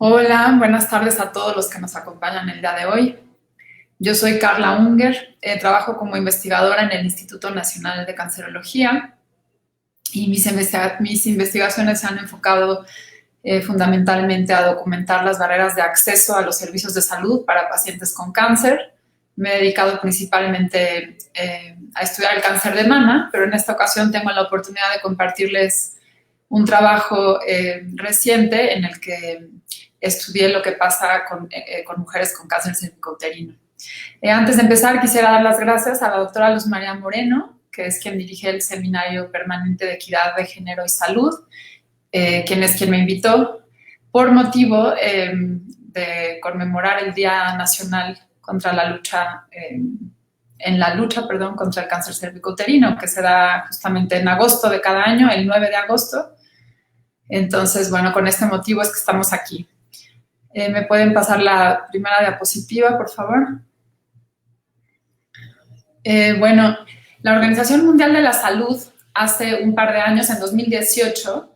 Hola, buenas tardes a todos los que nos acompañan el día de hoy. Yo soy Carla Unger, trabajo como investigadora en el Instituto Nacional de Cancerología y mis investigaciones se han enfocado fundamentalmente a documentar las barreras de acceso a los servicios de salud para pacientes con cáncer. Me he dedicado principalmente a estudiar el cáncer de mama, pero en esta ocasión tengo la oportunidad de compartirles un trabajo reciente en el que estudié lo que pasa con mujeres con cáncer cervicouterino. Antes de empezar, quisiera dar las gracias a la doctora Luz María Moreno, que es quien dirige el Seminario Permanente de Equidad de Género y Salud, quien me invitó por motivo de conmemorar el Día Nacional contra la lucha, contra el cáncer cervicouterino, que se da justamente en agosto de cada año, el 9 de agosto. Entonces, bueno, con este motivo es que estamos aquí. ¿Me pueden pasar la primera diapositiva, por favor? Bueno, la Organización Mundial de la Salud hace un par de años, en 2018,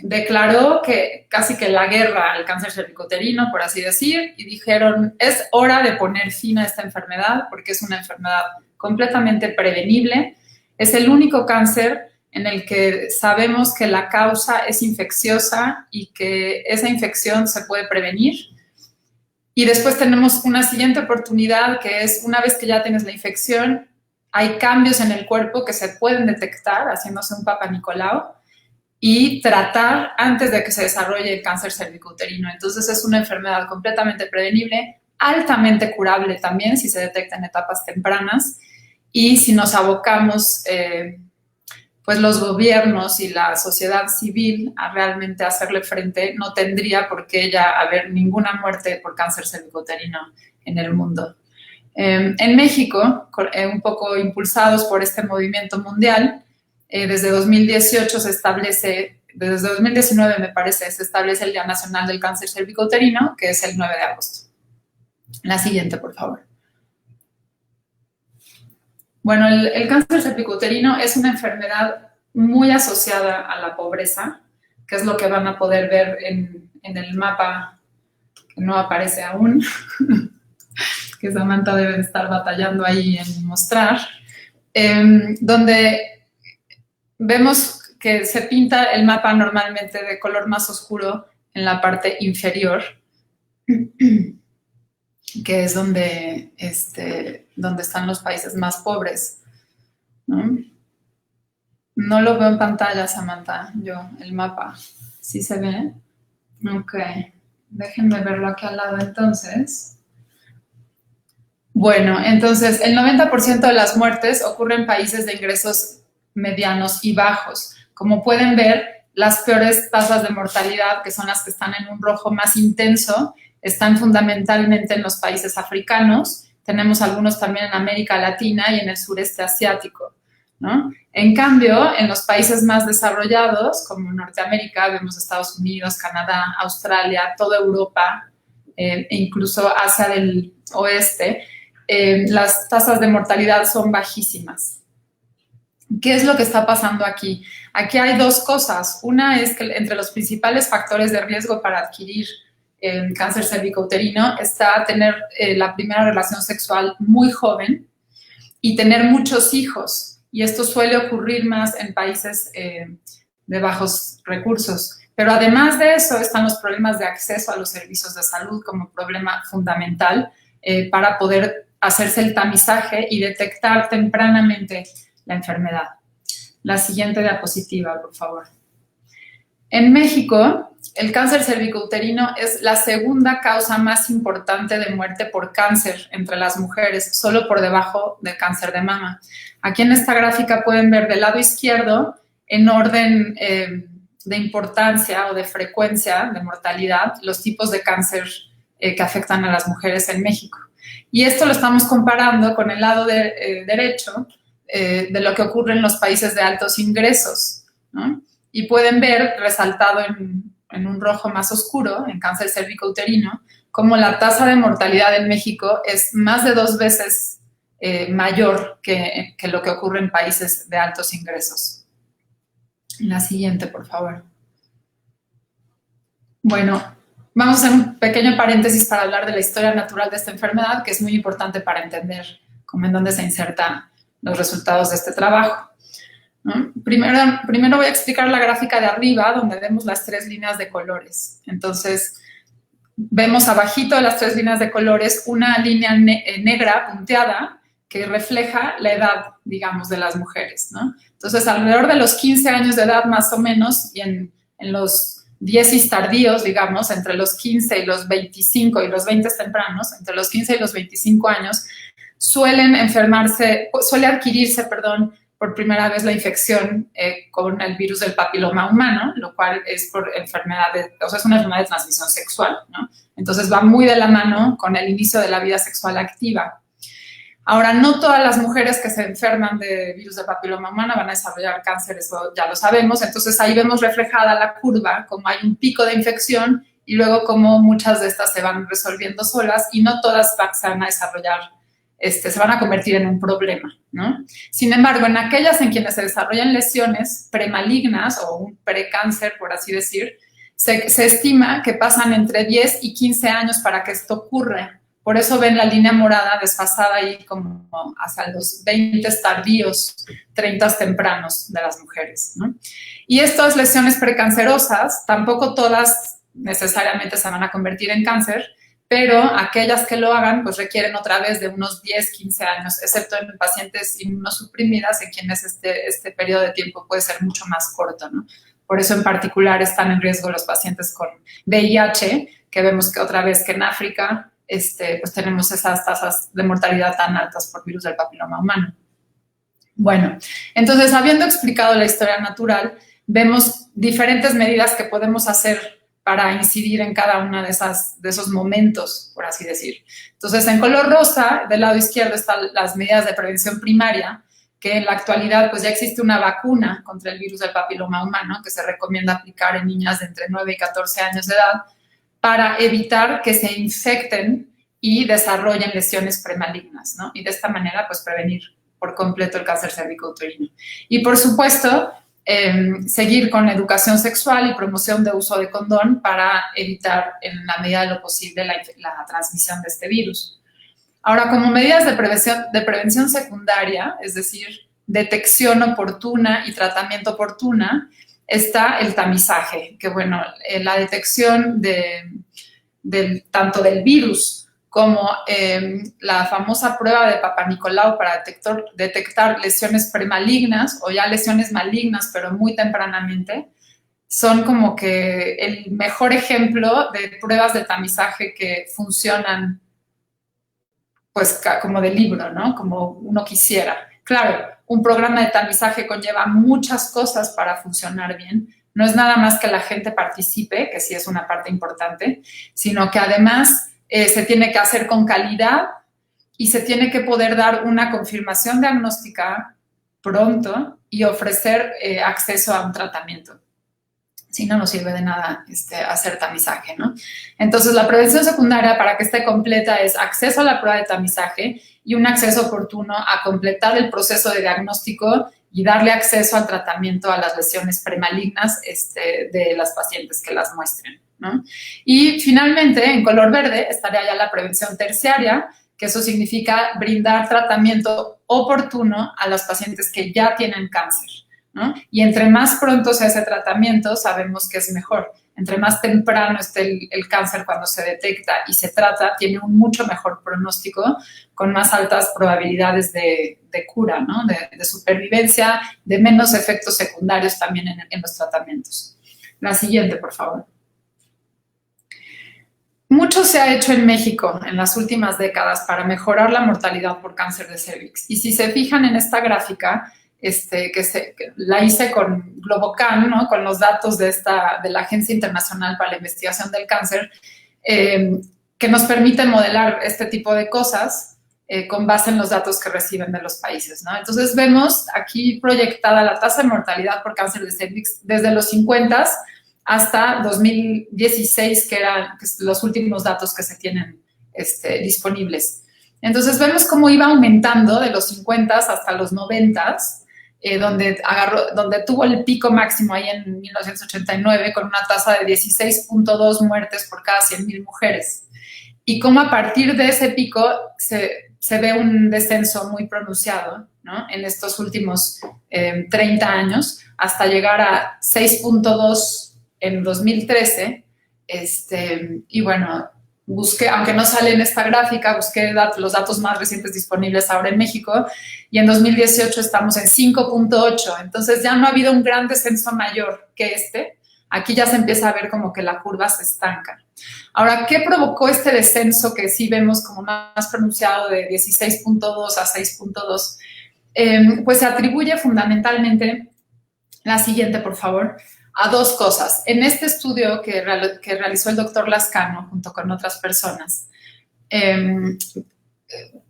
declaró que casi que la guerra al cáncer cervicouterino, por así decir, y dijeron, es hora de poner fin a esta enfermedad porque es una enfermedad completamente prevenible. Es el único cáncer en el que sabemos que la causa es infecciosa y que esa infección se puede prevenir. Y después tenemos una siguiente oportunidad, que es una vez que ya tienes la infección, hay cambios en el cuerpo que se pueden detectar haciéndose un Papa Nicolau y tratar antes de que se desarrolle el cáncer cervicouterino. Entonces es una enfermedad completamente prevenible, altamente curable también si se detecta en etapas tempranas, y si nos abocamos pues los gobiernos y la sociedad civil a realmente hacerle frente, no tendría por qué ya haber ninguna muerte por cáncer cervicouterino en el mundo. En México, un poco impulsados por este movimiento mundial, desde 2018 se establece, desde 2019 me parece, se establece el Día Nacional del Cáncer Cervicouterino, que es el 9 de agosto. La siguiente, por favor. Bueno, el cáncer cervicouterino es una enfermedad muy asociada a la pobreza, que es lo que van a poder ver en el mapa que no aparece aún, que Samantha debe de estar batallando ahí en mostrar, donde vemos que se pinta el mapa normalmente de color más oscuro en la parte inferior, que es donde están los países más pobres, ¿no? No lo veo en pantalla, Samantha, el mapa. ¿Sí se ve? Ok. Déjenme verlo aquí al lado entonces. Bueno, entonces el 90% de las muertes ocurren en países de ingresos medianos y bajos. Como pueden ver, las peores tasas de mortalidad, que son las que están en un rojo más intenso, están fundamentalmente en los países africanos. Tenemos algunos también en América Latina y en el sureste asiático, ¿no? En cambio, en los países más desarrollados, como Norteamérica, vemos Estados Unidos, Canadá, Australia, toda Europa e incluso Asia del Oeste, las tasas de mortalidad son bajísimas. ¿Qué es lo que está pasando aquí? Aquí hay dos cosas. Una es que entre los principales factores de riesgo para adquirir cáncer cervicouterino está tener la primera relación sexual muy joven y tener muchos hijos. Y esto suele ocurrir más en países de bajos recursos. Pero además de eso están los problemas de acceso a los servicios de salud como problema fundamental para poder hacerse el tamizaje y detectar tempranamente la enfermedad. La siguiente diapositiva, por favor. En México, el cáncer cervicouterino es la segunda causa más importante de muerte por cáncer entre las mujeres, solo por debajo del cáncer de mama. Aquí en esta gráfica pueden ver del lado izquierdo, en orden de importancia o de frecuencia de mortalidad, los tipos de cáncer que afectan a las mujeres en México. Y esto lo estamos comparando con el lado derecho de lo que ocurre en los países de altos ingresos, ¿no? Y pueden ver resaltado en un rojo más oscuro, en cáncer cervicouterino, cómo la tasa de mortalidad en México es más de 2 veces mayor que lo que ocurre en países de altos ingresos. La siguiente, por favor. Bueno, vamos a hacer un pequeño paréntesis para hablar de la historia natural de esta enfermedad, que es muy importante para entender cómo en dónde se insertan los resultados de este trabajo, ¿no? Primero voy a explicar la gráfica de arriba, donde vemos las 3 líneas de colores. Entonces, vemos abajito de las 3 líneas de colores una línea negra punteada que refleja la edad, digamos, de las mujeres, ¿no? Entonces, alrededor de los 15 años de edad, más o menos, y en los 10 tardíos, digamos, entre los 15 y los 25 y los 20 tempranos, entre los 15 y los 25 años, suele adquirirse, por primera vez la infección con el virus del papiloma humano, lo cual es por es una enfermedad de transmisión sexual, ¿no? Entonces va muy de la mano con el inicio de la vida sexual activa. Ahora, no todas las mujeres que se enferman de virus del papiloma humano van a desarrollar cáncer, eso ya lo sabemos. Entonces, ahí vemos reflejada la curva, como hay un pico de infección y luego como muchas de estas se van resolviendo solas y no todas se van a desarrollar, se van a convertir en un problema, ¿no? Sin embargo, en aquellas en quienes se desarrollan lesiones premalignas o un precáncer, por así decir, se estima que pasan entre 10 y 15 años para que esto ocurra. Por eso ven la línea morada desfasada ahí como hasta los 20 tardíos, 30 tempranos de las mujeres, ¿no? Y estas lesiones precancerosas, tampoco todas necesariamente se van a convertir en cáncer, pero aquellas que lo hagan, pues requieren otra vez de unos 10, 15 años, excepto en pacientes inmunosuprimidas, en quienes este periodo de tiempo puede ser mucho más corto, ¿no? Por eso en particular están en riesgo los pacientes con VIH, que vemos que otra vez que en África, pues tenemos esas tasas de mortalidad tan altas por virus del papiloma humano. Bueno, entonces, habiendo explicado la historia natural, vemos diferentes medidas que podemos hacer para incidir en cada uno de esos momentos, por así decir. Entonces, en color rosa, del lado izquierdo están las medidas de prevención primaria, que en la actualidad pues ya existe una vacuna contra el virus del papiloma humano que se recomienda aplicar en niñas de entre 9 y 14 años de edad, para evitar que se infecten y desarrollen lesiones premalignas, ¿no? Y de esta manera, pues, prevenir por completo el cáncer cervicouterino. Y, por supuesto, seguir con educación sexual y promoción de uso de condón para evitar, en la medida de lo posible, la transmisión de este virus. Ahora, como medidas de prevención secundaria, es decir, detección oportuna y tratamiento oportuna, está el tamizaje, que bueno, la detección tanto del virus como la famosa prueba de Papanicolau para detectar lesiones premalignas o ya lesiones malignas, pero muy tempranamente, son como que el mejor ejemplo de pruebas de tamizaje que funcionan, pues, como de libro, ¿no? Como uno quisiera. Claro, un programa de tamizaje conlleva muchas cosas para funcionar bien. No es nada más que la gente participe, que sí es una parte importante, sino que además se tiene que hacer con calidad y se tiene que poder dar una confirmación diagnóstica pronto y ofrecer acceso a un tratamiento. Si no, no sirve de nada hacer tamizaje, ¿no? Entonces, la prevención secundaria, para que esté completa, es acceso a la prueba de tamizaje y un acceso oportuno a completar el proceso de diagnóstico y darle acceso al tratamiento a las lesiones premalignas de las pacientes que las muestren, ¿no? Y finalmente, en color verde, estaría ya la prevención terciaria, que eso significa brindar tratamiento oportuno a los pacientes que ya tienen cáncer, ¿no? Y entre más pronto sea ese tratamiento, sabemos que es mejor. Entre más temprano esté el cáncer cuando se detecta y se trata, tiene un mucho mejor pronóstico, con más altas probabilidades de cura, ¿no? De supervivencia, de menos efectos secundarios también en los tratamientos. La siguiente, por favor. Mucho se ha hecho en México en las últimas décadas para mejorar la mortalidad por cáncer de cervix. Y si se fijan en esta gráfica, que la hice con Globocan, ¿no? Con los datos de la Agencia Internacional para la Investigación del Cáncer, que nos permite modelar este tipo de cosas con base en los datos que reciben de los países, ¿no? Entonces, vemos aquí proyectada la tasa de mortalidad por cáncer de cervix desde los 50 hasta 2016, que eran los últimos datos que se tienen disponibles. Entonces, vemos cómo iba aumentando de los 50 hasta los 90 donde tuvo el pico máximo ahí en 1989 con una tasa de 16.2 muertes por cada 100.000 mujeres. Y cómo a partir de ese pico se ve un descenso muy pronunciado, ¿no? En estos últimos 30 años, hasta llegar a 6.2 en 2013. Y bueno, busqué, aunque no sale en esta gráfica, busqué los datos más recientes disponibles ahora en México, y en 2018 estamos en 5.8. Entonces ya no ha habido un gran descenso mayor que este. Aquí ya se empieza a ver como que la curva se estanca. Ahora, ¿qué provocó este descenso que sí vemos como más pronunciado de 16.2 a 6.2? Pues se atribuye fundamentalmente, la siguiente, por favor, a dos cosas. En este estudio que realizó el doctor Lascano junto con otras personas,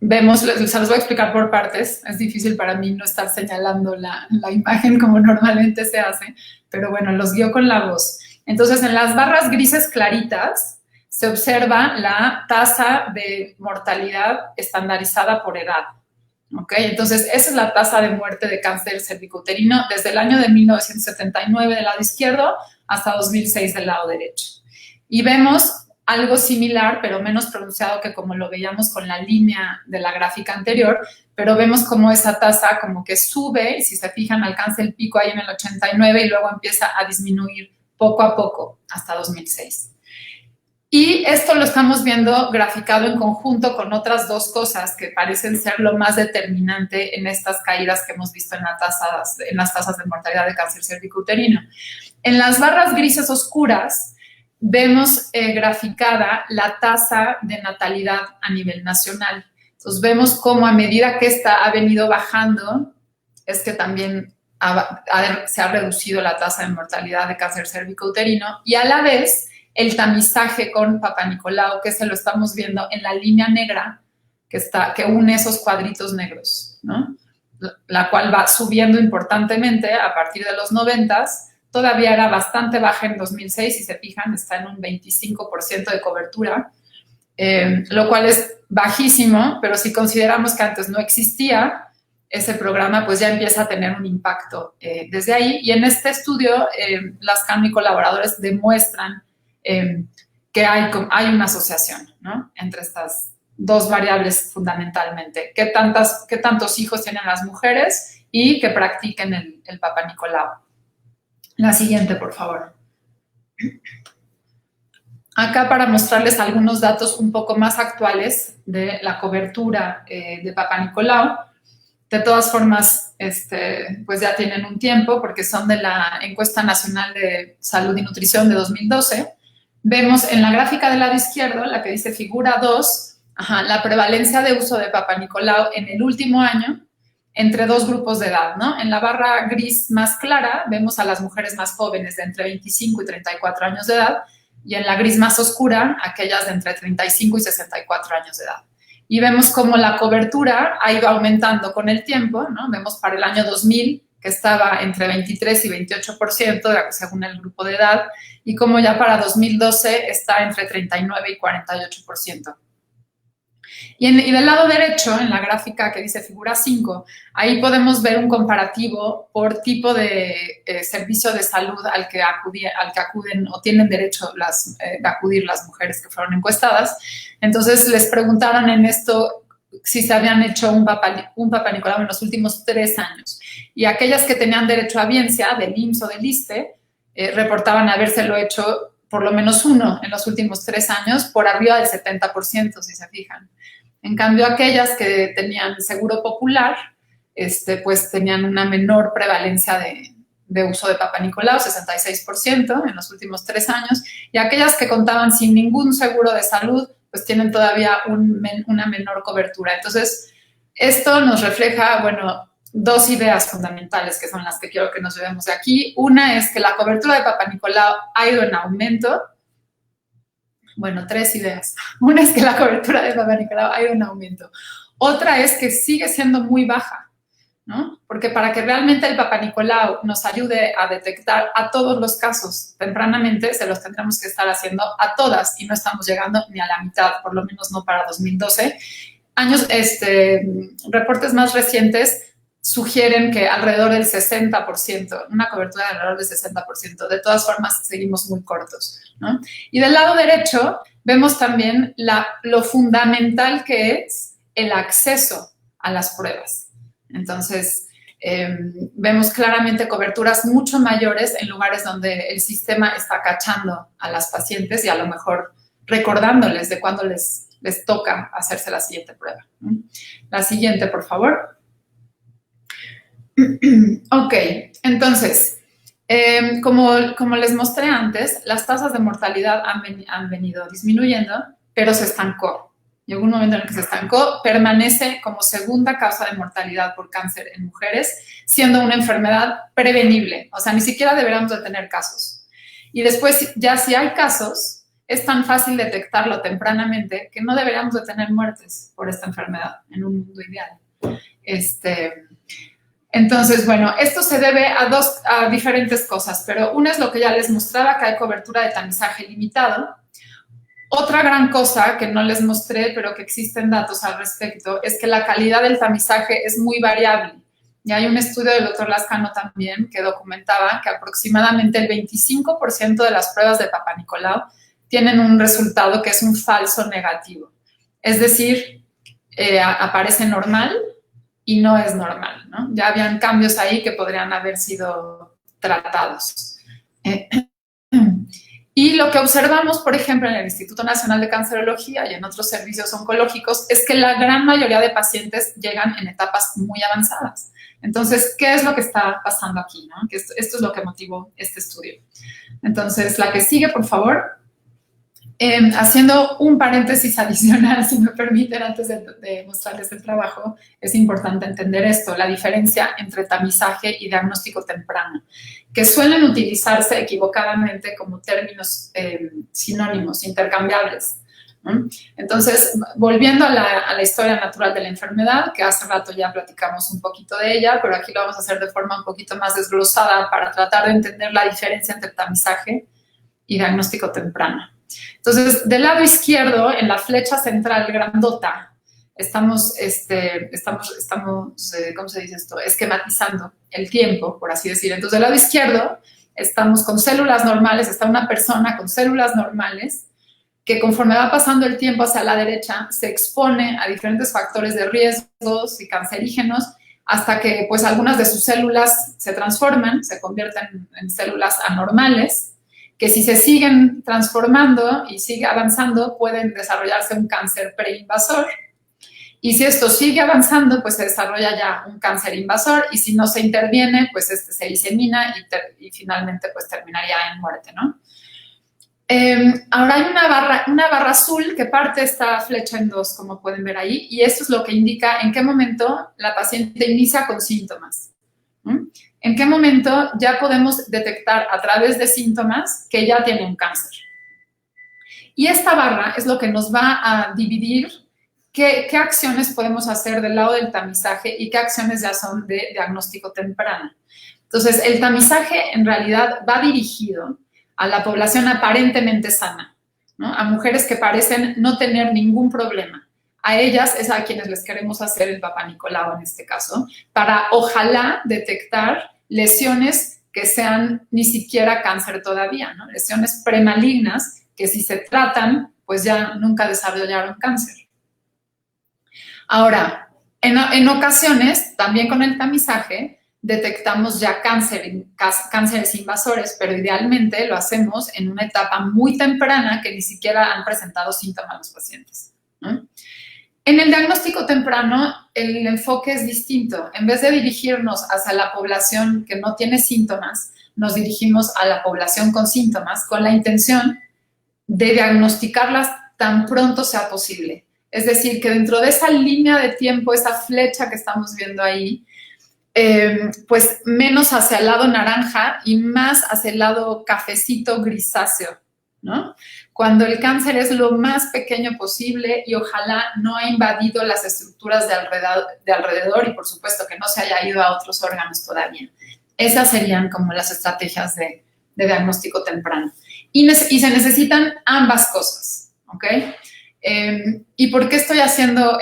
vemos, se los voy a explicar por partes, es difícil para mí no estar señalando la imagen como normalmente se hace, pero bueno, los guío con la voz. Entonces, en las barras grises claritas se observa la tasa de mortalidad estandarizada por edad. ¿Ok? Entonces, esa es la tasa de muerte de cáncer cervicouterino desde el año de 1979 del lado izquierdo hasta 2006 del lado derecho. Y vemos algo similar, pero menos pronunciado que como lo veíamos con la línea de la gráfica anterior, pero vemos como esa tasa como que sube, y si se fijan, alcanza el pico ahí en el 89 y luego empieza a disminuir poco a poco hasta 2006. Y esto lo estamos viendo graficado en conjunto con otras dos cosas que parecen ser lo más determinante en estas caídas que hemos visto en las tasas de mortalidad de cáncer cervicouterino. En las barras grises oscuras vemos graficada la tasa de natalidad a nivel nacional. Entonces vemos cómo a medida que esta ha venido bajando, es que también se ha reducido la tasa de mortalidad de cáncer cervicouterino, y a la vez el tamizaje con Papa Nicolau, que se lo estamos viendo en la línea negra que une esos cuadritos negros, ¿no? La cual va subiendo importantemente a partir de los 90s. Todavía era bastante baja en 2006, si se fijan, está en un 25% de cobertura, lo cual es bajísimo, pero si consideramos que antes no existía ese programa, pues ya empieza a tener un impacto desde ahí. Y en este estudio, Lascano y colaboradores demuestran que hay una asociación, ¿no?, entre estas dos variables fundamentalmente. ¿Qué tantos hijos tienen las mujeres y que practiquen el Papa Nicolau? La siguiente, por favor. Acá para mostrarles algunos datos un poco más actuales de la cobertura de Papa Nicolau. De todas formas, pues ya tienen un tiempo porque son de la Encuesta Nacional de Salud y Nutrición de 2012. Vemos en la gráfica del lado izquierdo, la que dice figura 2, la prevalencia de uso de Papa Nicolau en el último año entre dos grupos de edad, ¿no? En la barra gris más clara vemos a las mujeres más jóvenes de entre 25 y 34 años de edad, y en la gris más oscura aquellas de entre 35 y 64 años de edad. Y vemos cómo la cobertura ha ido aumentando con el tiempo, ¿no? Vemos para el año 2000 que estaba entre 23 y 28% según el grupo de edad, y como ya para 2012 está entre 39 y 48%. Y del lado derecho, en la gráfica que dice figura 5, ahí podemos ver un comparativo por tipo de servicio de salud al que acuden o tienen derecho de acudir las mujeres que fueron encuestadas. Entonces les preguntaron en esto si se habían hecho un Papa Nicolau en los últimos 3 años. Y aquellas que tenían derecho a biencia, del IMSS o del ISSSTE, reportaban habérselo hecho por lo menos uno en los últimos 3 años, por arriba del 70%, si se fijan. En cambio, aquellas que tenían seguro popular, pues tenían una menor prevalencia de uso de Papa Nicolau, 66% en los últimos 3 años, y aquellas que contaban sin ningún seguro de salud, pues tienen todavía una menor cobertura. Entonces, esto nos refleja, bueno, dos ideas fundamentales que son las que quiero que nos llevemos de aquí. Una es que la cobertura de Papa Nicolau ha ido en aumento. Bueno, 3 ideas. Una es que la cobertura de Papa Nicolau ha ido en aumento. Otra es que sigue siendo muy baja, ¿no? Porque para que realmente el Papa Nicolau nos ayude a detectar a todos los casos tempranamente, se los tendremos que estar haciendo a todas, y no estamos llegando ni a la mitad, por lo menos no para 2012. Reportes más recientes sugieren que alrededor del 60%, una cobertura de alrededor del 60%. De todas formas, seguimos muy cortos, ¿no? Y del lado derecho vemos también lo fundamental que es el acceso a las pruebas. Entonces, vemos claramente coberturas mucho mayores en lugares donde el sistema está cachando a las pacientes y a lo mejor recordándoles de cuándo les toca hacerse la siguiente prueba. La siguiente, por favor. Ok, entonces, como les mostré antes, las tasas de mortalidad han venido disminuyendo, pero se estancó. Llegó un momento en el que se estancó, permanece como segunda causa de mortalidad por cáncer en mujeres, siendo una enfermedad prevenible. O sea, ni siquiera deberíamos de tener casos. Y después, ya si hay casos, es tan fácil detectarlo tempranamente que no deberíamos de tener muertes por esta enfermedad en un mundo ideal. Entonces, bueno, esto se debe a diferentes cosas, pero una es lo que ya les mostraba, que hay cobertura de tamizaje limitado. Otra gran cosa que no les mostré, pero que existen datos al respecto, es que la calidad del tamizaje es muy variable. Y hay un estudio del doctor Lascano también que documentaba que aproximadamente el 25% de las pruebas de Papa Nicolau tienen un resultado que es un falso negativo. Es decir, aparece normal y no es normal, ¿no? Ya habían cambios ahí que podrían haber sido tratados. Y lo que observamos, por ejemplo, en el Instituto Nacional de Cancerología y en otros servicios oncológicos es que la gran mayoría de pacientes llegan en etapas muy avanzadas. Entonces, ¿qué es lo que está pasando aquí, no? Que esto es lo que motivó este estudio. Entonces, la que sigue, por favor. Haciendo un paréntesis adicional, si me permiten, antes de mostrarles el trabajo, es importante entender esto, la diferencia entre tamizaje y diagnóstico temprano, que suelen utilizarse equivocadamente como términos sinónimos, intercambiables, ¿no? Entonces, volviendo a la historia natural de la enfermedad, que hace rato ya platicamos un poquito de ella, pero aquí lo vamos a hacer de forma un poquito más desglosada para tratar de entender la diferencia entre tamizaje y diagnóstico temprano. Entonces, del lado izquierdo, en la flecha central grandota, estamos ¿cómo se dice esto? Esquematizando el tiempo, por así decir. Entonces, del lado izquierdo, estamos con células normales, está una persona con células normales que conforme va pasando el tiempo hacia la derecha, se expone a diferentes factores de riesgos y cancerígenos hasta que, pues, algunas de sus células se transforman, se convierten en células anormales, que si se siguen transformando y sigue avanzando, pueden desarrollarse un cáncer preinvasor. Y si esto sigue avanzando, pues se desarrolla ya un cáncer invasor, y si no se interviene, pues se disemina y finalmente pues terminaría en muerte, ¿no? Ahora hay una barra azul que parte esta flecha en dos, como pueden ver ahí, y esto es lo que indica en qué momento la paciente inicia con síntomas. ¿En qué momento ya podemos detectar a través de síntomas que ya tiene un cáncer? Y esta barra es lo que nos va a dividir qué acciones podemos hacer del lado del tamizaje y qué acciones ya son de diagnóstico temprano. Entonces, el tamizaje en realidad va dirigido a la población aparentemente sana, ¿no? A mujeres que parecen no tener ningún problema. A ellas es a quienes les queremos hacer el Papa Nicolau en este caso, para ojalá detectar lesiones que sean ni siquiera cáncer todavía, ¿no? Lesiones premalignas que si se tratan, pues ya nunca desarrollaron cáncer. Ahora, en ocasiones, también con el tamizaje, detectamos ya cánceres invasores, pero idealmente lo hacemos en una etapa muy temprana que ni siquiera han presentado síntomas los pacientes, ¿no? En el diagnóstico temprano, el enfoque es distinto. En vez de dirigirnos hacia la población que no tiene síntomas, nos dirigimos a la población con síntomas con la intención de diagnosticarlas tan pronto sea posible. Es decir, que dentro de esa línea de tiempo, esa flecha que estamos viendo ahí, pues menos hacia el lado naranja y más hacia el lado cafecito grisáceo, ¿no? Cuando el cáncer es lo más pequeño posible y ojalá no ha invadido las estructuras de alrededor y por supuesto que no se haya ido a otros órganos todavía. Esas serían como las estrategias de diagnóstico temprano. Y se necesitan ambas cosas, ¿ok? ¿Y por qué estoy haciendo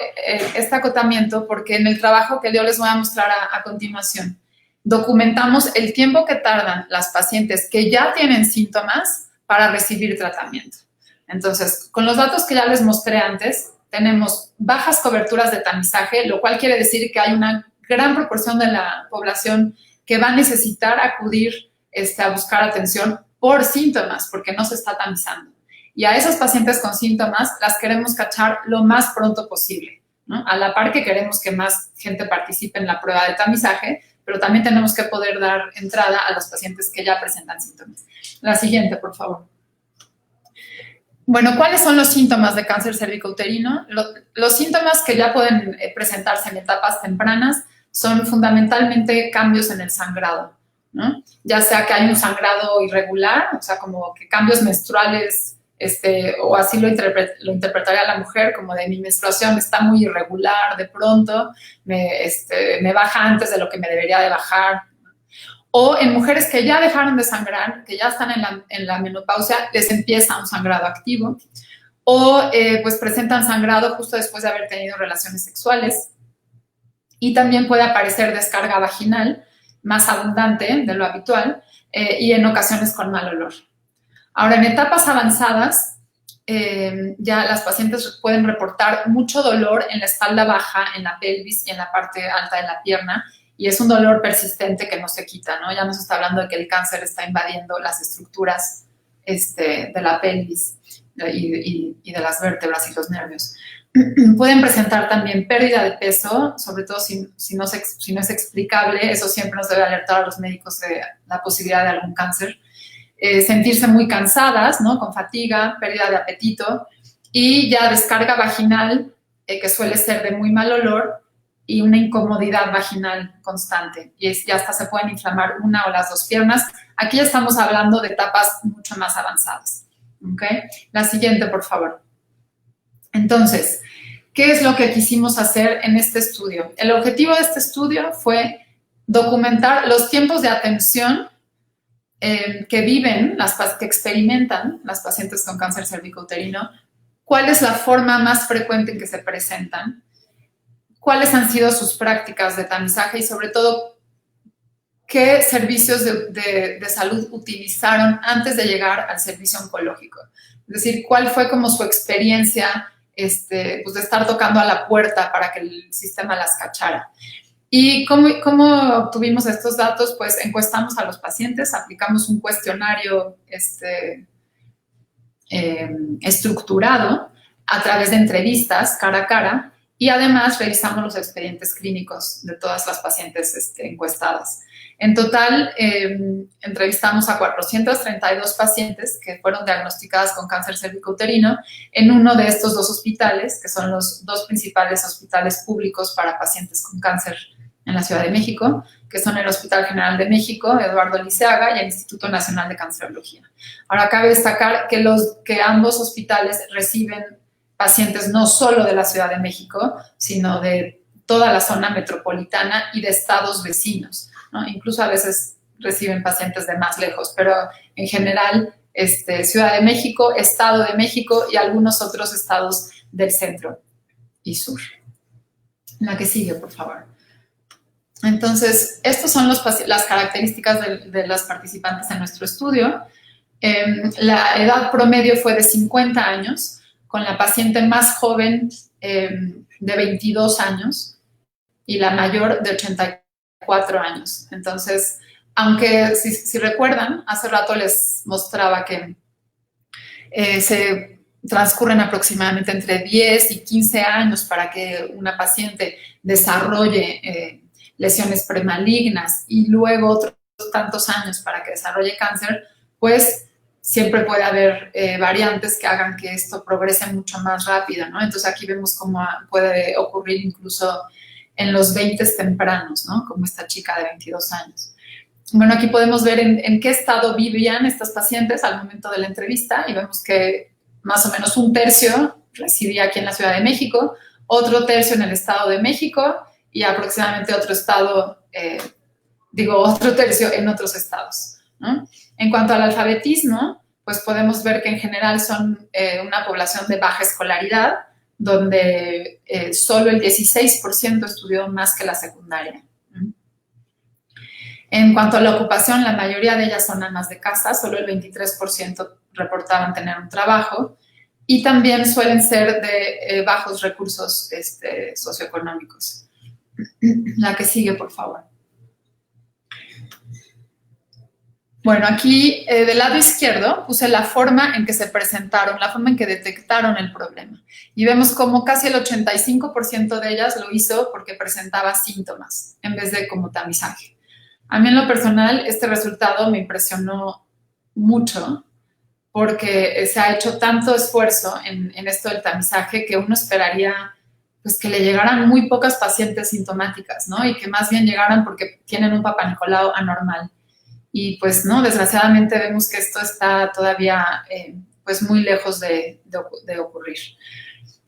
este acotamiento? Porque en el trabajo que yo les voy a mostrar a continuación, documentamos el tiempo que tardan las pacientes que ya tienen síntomas para recibir tratamiento. Entonces, con los datos que ya les mostré antes, tenemos bajas coberturas de tamizaje, lo cual quiere decir que hay una gran proporción de la población que va a necesitar acudir a buscar atención por síntomas, porque no se está tamizando. Y a esas pacientes con síntomas las queremos cachar lo más pronto posible, ¿no? A la par que queremos que más gente participe en la prueba de tamizaje, pero también tenemos que poder dar entrada a los pacientes que ya presentan síntomas. La siguiente, por favor. Bueno, ¿cuáles son los síntomas de cáncer cervicouterino? Los síntomas que ya pueden presentarse en etapas tempranas son fundamentalmente cambios en el sangrado, ¿no? Ya sea que hay un sangrado irregular, o sea, como que cambios menstruales, o así lo interpretaría la mujer, como de mi menstruación está muy irregular, de pronto me baja antes de lo que me debería de bajar. O en mujeres que ya dejaron de sangrar, que ya están en la menopausia, les empieza un sangrado activo. O pues presentan sangrado justo después de haber tenido relaciones sexuales. Y también puede aparecer descarga vaginal más abundante de lo habitual y en ocasiones con mal olor. Ahora, en etapas avanzadas, ya las pacientes pueden reportar mucho dolor en la espalda baja, en la pelvis y en la parte alta de la pierna, y es un dolor persistente que no se quita, ¿no? Ya nos está hablando de que el cáncer está invadiendo las estructuras de la pelvis y de las vértebras y los nervios. Pueden presentar también pérdida de peso, sobre todo si no es explicable, eso siempre nos debe alertar a los médicos de la posibilidad de algún cáncer. Sentirse muy cansadas, ¿no? Con fatiga, pérdida de apetito y ya descarga vaginal, que suele ser de muy mal olor y una incomodidad vaginal constante. Y ya hasta se pueden inflamar una o las dos piernas. Aquí ya estamos hablando de etapas mucho más avanzadas. ¿Okay? La siguiente, por favor. Entonces, ¿qué es lo que quisimos hacer en este estudio? El objetivo de este estudio fue documentar los tiempos de atención que viven, que experimentan las pacientes con cáncer cervicouterino, cuál es la forma más frecuente en que se presentan, cuáles han sido sus prácticas de tamizaje y sobre todo qué servicios de salud utilizaron antes de llegar al servicio oncológico. Es decir, cuál fue como su experiencia pues de estar tocando a la puerta para que el sistema las cachara. ¿Y cómo obtuvimos estos datos? Pues encuestamos a los pacientes, aplicamos un cuestionario estructurado a través de entrevistas cara a cara y además revisamos los expedientes clínicos de todas las pacientes encuestadas. En total, entrevistamos a 432 pacientes que fueron diagnosticadas con cáncer cervicouterino en uno de estos dos hospitales, que son los dos principales hospitales públicos para pacientes con cáncer en la Ciudad de México, que son el Hospital General de México, Eduardo Liceaga, y el Instituto Nacional de Cancerología. Ahora, cabe destacar que ambos hospitales reciben pacientes no solo de la Ciudad de México, sino de toda la zona metropolitana y de estados vecinos, ¿no? Incluso a veces reciben pacientes de más lejos, pero en general Ciudad de México, Estado de México y algunos otros estados del centro y sur. La que sigue, por favor. Entonces, estas son las características de las participantes en nuestro estudio. La edad promedio fue de 50 años, con la paciente más joven de 22 años y la mayor de 84 años. Entonces, aunque si recuerdan, hace rato les mostraba que se transcurren aproximadamente entre 10 y 15 años para que una paciente desarrolle lesiones premalignas y luego otros tantos años para que desarrolle cáncer, pues siempre puede haber variantes que hagan que esto progrese mucho más rápido, ¿no? Entonces aquí vemos cómo puede ocurrir incluso en los 20 tempranos, ¿no? Como esta chica de 22 años. Bueno, aquí podemos ver en qué estado vivían estas pacientes al momento de la entrevista y vemos que más o menos un tercio residía aquí en la Ciudad de México, otro tercio en el Estado de México y aproximadamente otro tercio en otros estados, ¿no? En cuanto al alfabetismo, pues podemos ver que en general son una población de baja escolaridad, donde solo el 16% estudió más que la secundaria. En cuanto a la ocupación, la mayoría de ellas son amas de casa, solo el 23% reportaban tener un trabajo, y también suelen ser de bajos recursos socioeconómicos. La que sigue, por favor. Bueno, aquí del lado izquierdo puse la forma en que se presentaron, la forma en que detectaron el problema. Y vemos como casi el 85% de ellas lo hizo porque presentaba síntomas en vez de como tamizaje. A mí en lo personal este resultado me impresionó mucho porque se ha hecho tanto esfuerzo en esto del tamizaje que uno esperaría pues que le llegaran muy pocas pacientes sintomáticas, ¿no? Y que más bien llegaran porque tienen un Papá Nicolau anormal. Y pues no, desgraciadamente vemos que esto está todavía pues muy lejos de ocurrir.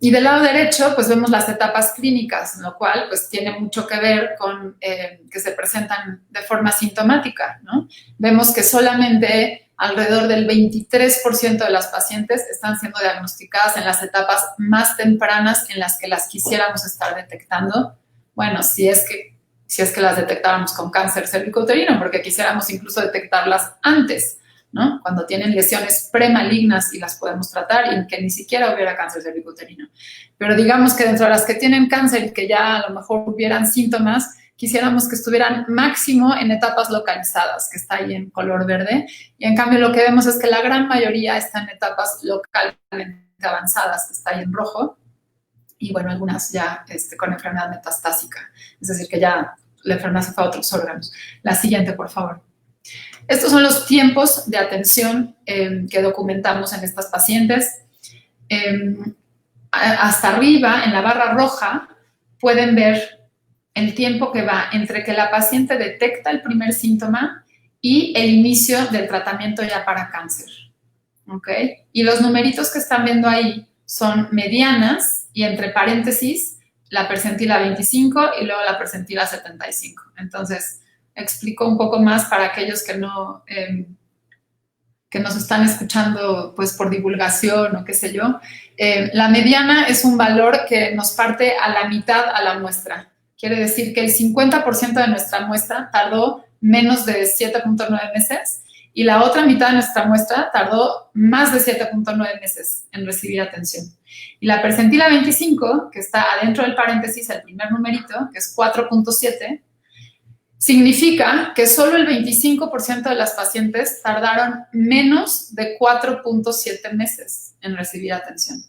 Y del lado derecho pues vemos las etapas clínicas, lo cual pues tiene mucho que ver con que se presentan de forma sintomática, ¿no? Vemos que solamente alrededor del 23% de las pacientes están siendo diagnosticadas en las etapas más tempranas en las que las quisiéramos estar detectando. Bueno, si es que las detectáramos con cáncer cervicouterino, porque quisiéramos incluso detectarlas antes, ¿no? Cuando tienen lesiones premalignas y las podemos tratar y que ni siquiera hubiera cáncer cervicouterino. Pero digamos que dentro de las que tienen cáncer y que ya a lo mejor hubieran síntomas, quisiéramos que estuvieran máximo en etapas localizadas, que está ahí en color verde, y en cambio lo que vemos es que la gran mayoría está en etapas localmente avanzadas, que está ahí en rojo, y bueno, algunas ya con enfermedad metastásica, es decir, que ya la enfermedad se fue a otros órganos. La siguiente, por favor. Estos son los tiempos de atención que documentamos en estas pacientes. Hasta arriba, en la barra roja, pueden ver el tiempo que va entre que la paciente detecta el primer síntoma y el inicio del tratamiento ya para cáncer. ¿Ok? Y los numeritos que están viendo ahí son medianas y entre paréntesis la percentila 25 y luego la percentila 75. Entonces, explico un poco más para aquellos que no que nos están escuchando pues por divulgación o qué sé yo. La mediana es un valor que nos parte a la mitad a la muestra. Quiere decir que el 50% de nuestra muestra tardó menos de 7.9 meses y la otra mitad de nuestra muestra tardó más de 7.9 meses en recibir atención. Y la percentila 25, que está adentro del paréntesis, el primer numerito, que es 4.7, significa que solo el 25% de las pacientes tardaron menos de 4.7 meses en recibir atención.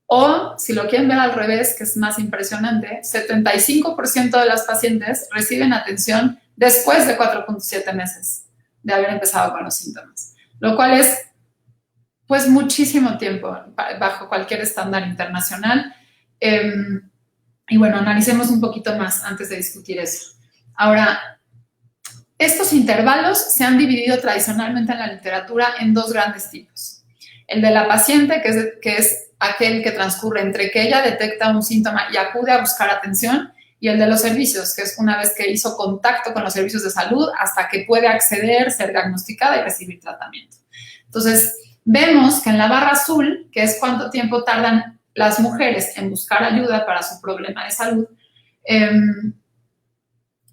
O, si lo quieren ver al revés, que es más impresionante, 75% de las pacientes reciben atención después de 4.7 meses de haber empezado con los síntomas, lo cual es pues muchísimo tiempo bajo cualquier estándar internacional. Y bueno, analicemos un poquito más antes de discutir eso. Ahora, estos intervalos se han dividido tradicionalmente en la literatura en dos grandes tipos. El de la paciente, que es aquel que transcurre entre que ella detecta un síntoma y acude a buscar atención, y el de los servicios, que es una vez que hizo contacto con los servicios de salud hasta que puede acceder, ser diagnosticada y recibir tratamiento. Entonces, vemos que en la barra azul, que es cuánto tiempo tardan las mujeres en buscar ayuda para su problema de salud,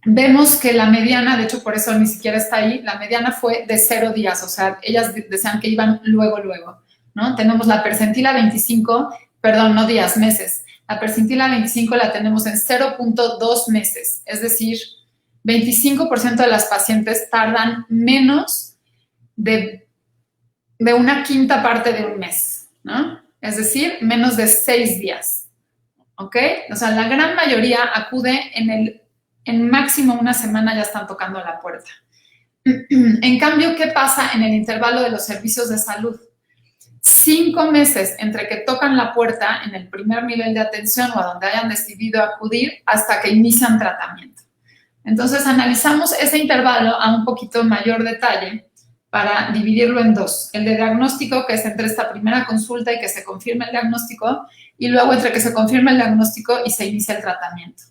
vemos que la mediana, de hecho por eso ni siquiera está ahí, la mediana fue de 0 días, o sea, ellas decían que iban luego, ¿no? Tenemos la percentila 25, perdón, no días, meses. La percentila 25 la tenemos en 0.2 meses, es decir, 25% de las pacientes tardan menos de una quinta parte de un mes, ¿no? Es decir, menos de 6 días, ¿ok? O sea, la gran mayoría acude en máximo una semana ya están tocando la puerta. En cambio, ¿qué pasa en el intervalo de los servicios de salud? 5 meses entre que tocan la puerta en el primer nivel de atención o a donde hayan decidido acudir hasta que inician tratamiento. Entonces, analizamos ese intervalo a un poquito mayor detalle para dividirlo en dos. El de diagnóstico, que es entre esta primera consulta y que se confirme el diagnóstico, y luego entre que se confirme el diagnóstico y se inicia el tratamiento.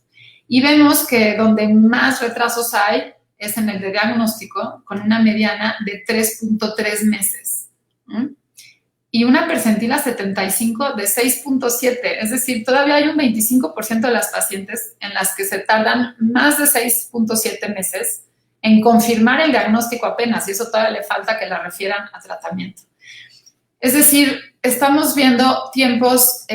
Y vemos que donde más retrasos hay es en el de diagnóstico, con una mediana de 3.3 meses. ¿Mm? Y una percentila 75 de 6.7, es decir, todavía hay un 25% de las pacientes en las que se tardan más de 6.7 meses en confirmar el diagnóstico apenas, y eso todavía le falta que la refieran a tratamiento. Es decir, estamos viendo tiempos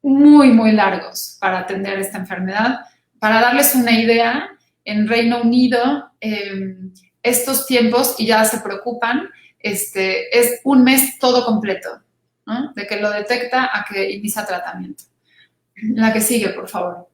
muy, muy largos para atender esta enfermedad. Para darles una idea, en Reino Unido estos tiempos, y ya se preocupan, es un mes todo completo, ¿no? De que lo detecta a que inicia tratamiento. La que sigue, por favor.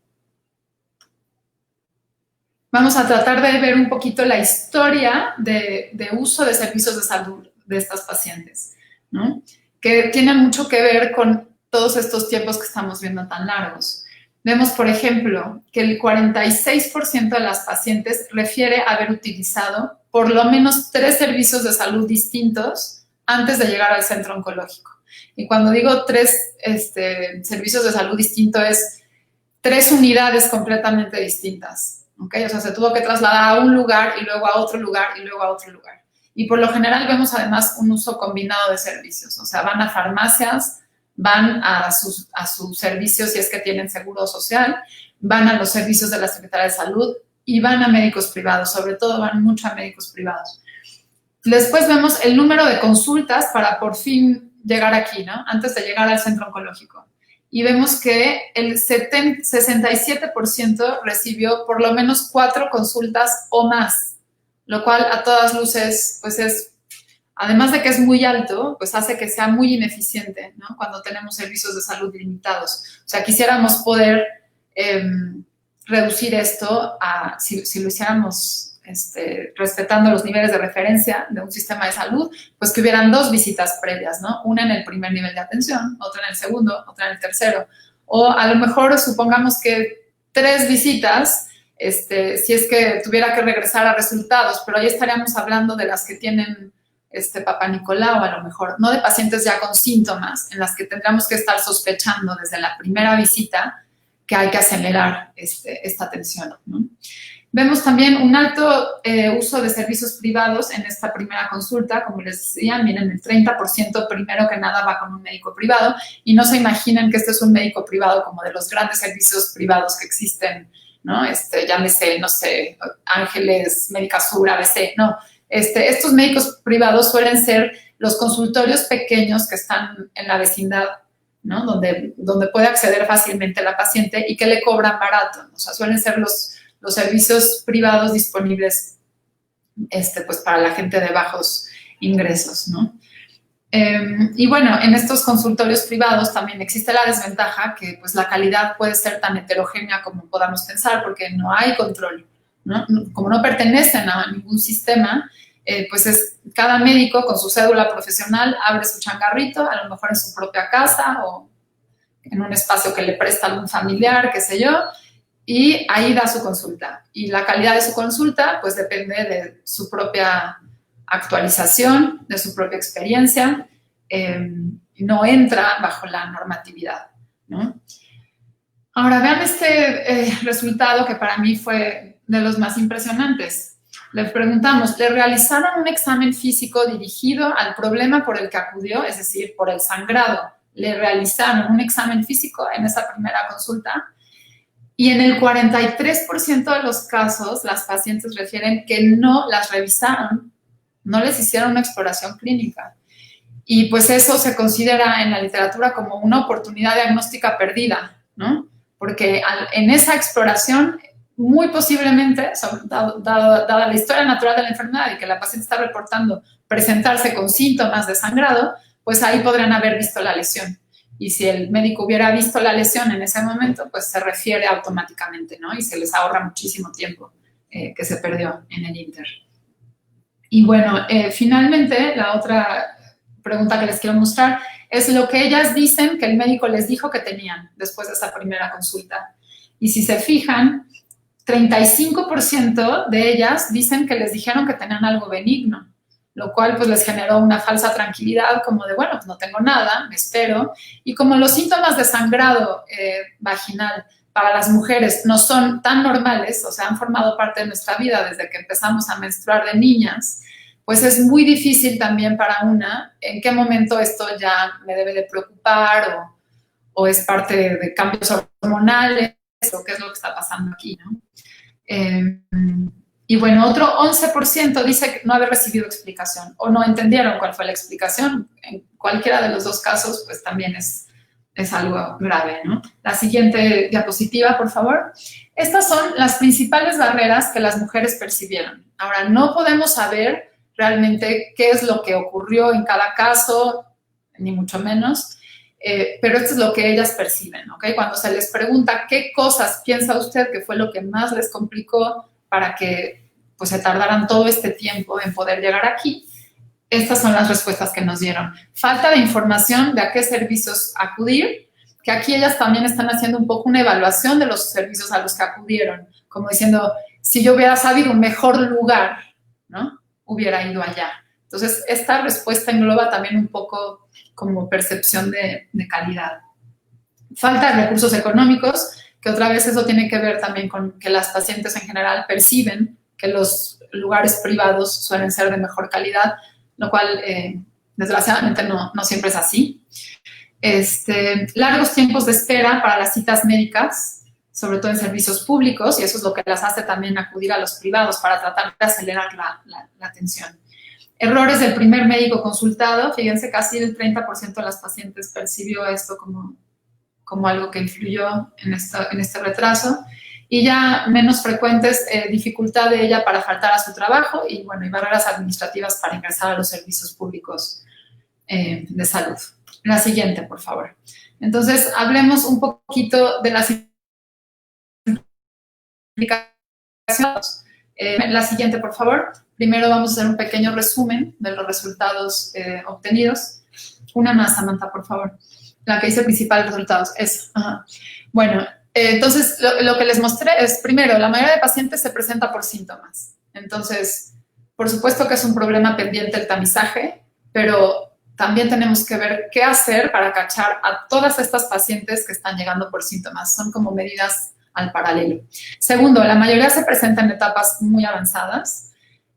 Vamos a tratar de ver un poquito la historia de uso de servicios de salud de estas pacientes, ¿no? Que tienen mucho que ver con todos estos tiempos que estamos viendo tan largos. Vemos, por ejemplo, que el 46% de las pacientes refiere haber utilizado por lo menos 3 servicios de salud distintos antes de llegar al centro oncológico. Y cuando digo 3 servicios de salud distintos, es 3 unidades completamente distintas. ¿Okay? O sea, se tuvo que trasladar a un lugar y luego a otro lugar y luego a otro lugar. Y por lo general vemos además un uso combinado de servicios. O sea, van a farmacias, van a sus servicios si es que tienen seguro social, van a los servicios de la Secretaría de Salud y van a médicos privados. Sobre todo van mucho a médicos privados. Después vemos el número de consultas para por fin llegar aquí, ¿no? Antes de llegar al centro oncológico. Y vemos que el 67% recibió por lo menos 4 consultas o más, lo cual a todas luces, pues es, además de que es muy alto, pues hace que sea muy ineficiente, ¿no? Cuando tenemos servicios de salud limitados. O sea, quisiéramos poder reducir esto a, si lo hiciéramos respetando los niveles de referencia de un sistema de salud, pues que hubieran 2 visitas previas, ¿no? Una en el primer nivel de atención, otra en el segundo, otra en el tercero. O a lo mejor supongamos que 3 visitas, si es que tuviera que regresar a resultados, pero ahí estaríamos hablando de las que tienen Papá Nicolau, a lo mejor, no de pacientes ya con síntomas, en las que tendríamos que estar sospechando desde la primera visita que hay que acelerar esta atención, ¿no? Vemos también un alto uso de servicios privados en esta primera consulta. Como les decía, miren, el 30% primero que nada va con un médico privado, y no se imaginen que este es un médico privado como de los grandes servicios privados que existen, ¿no? Llámese, no sé, Ángeles, Médica Sur, ABC, no. Estos médicos privados suelen ser los consultorios pequeños que están en la vecindad, ¿no? Donde puede acceder fácilmente la paciente y que le cobran barato. O sea, suelen ser los servicios privados disponibles pues para la gente de bajos ingresos, ¿no? Y bueno, en estos consultorios privados también existe la desventaja que pues la calidad puede ser tan heterogénea como podamos pensar, porque no hay control, ¿no? Como no pertenecen a ningún sistema, pues es cada médico con su cédula profesional abre su changarrito, a lo mejor en su propia casa o en un espacio que le presta algún familiar, qué sé yo, y ahí da su consulta. Y la calidad de su consulta, pues depende de su propia actualización, de su propia experiencia, no entra bajo la normatividad, ¿no? Ahora, vean resultado que para mí fue de los más impresionantes. Le preguntamos, ¿le realizaron un examen físico dirigido al problema por el que acudió, es decir, por el sangrado? ¿Le realizaron un examen físico en esa primera consulta? Y en el 43% de los casos, las pacientes refieren que no las revisaron, no les hicieron una exploración clínica. Y pues eso se considera en la literatura como una oportunidad diagnóstica perdida, ¿no? Porque en esa exploración, muy posiblemente, dada la historia natural de la enfermedad y que la paciente está reportando presentarse con síntomas de sangrado, pues ahí podrían haber visto la lesión. Y si el médico hubiera visto la lesión en ese momento, pues se refiere automáticamente, ¿no? Y se les ahorra muchísimo tiempo que se perdió en el Inter. Y bueno, finalmente, la otra pregunta que les quiero mostrar es lo que ellas dicen que el médico les dijo que tenían después de esa primera consulta. Y si se fijan, 35% de ellas dicen que les dijeron que tenían algo benigno, lo cual pues les generó una falsa tranquilidad como de, bueno, pues no tengo nada, me espero. Y como los síntomas de sangrado vaginal para las mujeres no son tan normales, o sea, han formado parte de nuestra vida desde que empezamos a menstruar de niñas, pues es muy difícil también para una en qué momento esto ya me debe de preocupar o es parte de cambios hormonales o qué es lo que está pasando aquí, ¿no? Y bueno, otro 11% dice no haber recibido explicación o no entendieron cuál fue la explicación. En cualquiera de los dos casos, pues también es algo grave, ¿no? La siguiente diapositiva, por favor. Estas son las principales barreras que las mujeres percibieron. Ahora, no podemos saber realmente qué es lo que ocurrió en cada caso, ni mucho menos, pero esto es lo que ellas perciben, ¿ok? Cuando se les pregunta qué cosas piensa usted que fue lo que más les complicó para que pues, se tardaran todo este tiempo en poder llegar aquí, estas son las respuestas que nos dieron. Falta de información de a qué servicios acudir, que aquí ellas también están haciendo un poco una evaluación de los servicios a los que acudieron, como diciendo, si yo hubiera sabido un mejor lugar, ¿no? Hubiera ido allá. Entonces, esta respuesta engloba también un poco como percepción de calidad. Falta de recursos económicos, que otra vez eso tiene que ver también con que las pacientes en general perciben que los lugares privados suelen ser de mejor calidad, lo cual desgraciadamente no siempre es así. Largos tiempos de espera para las citas médicas, sobre todo en servicios públicos, y eso es lo que las hace también acudir a los privados para tratar de acelerar la atención. Errores del primer médico consultado, fíjense, casi el 30% de las pacientes percibió esto como algo que influyó en este retraso. Y ya menos frecuentes, dificultad de ella para faltar a su trabajo y, bueno, y barreras administrativas para ingresar a los servicios públicos de salud. La siguiente, por favor. Entonces, hablemos un poquito de las implicaciones. La siguiente, por favor. Primero vamos a hacer un pequeño resumen de los resultados obtenidos. Una más, Samantha, por favor. La que dice principales resultados. Eso. Ajá. Bueno, entonces lo que les mostré es, primero, la mayoría de pacientes se presenta por síntomas. Entonces, por supuesto que es un problema pendiente el tamizaje, pero también tenemos que ver qué hacer para cachar a todas estas pacientes que están llegando por síntomas. Son como medidas al paralelo. Segundo, la mayoría se presenta en etapas muy avanzadas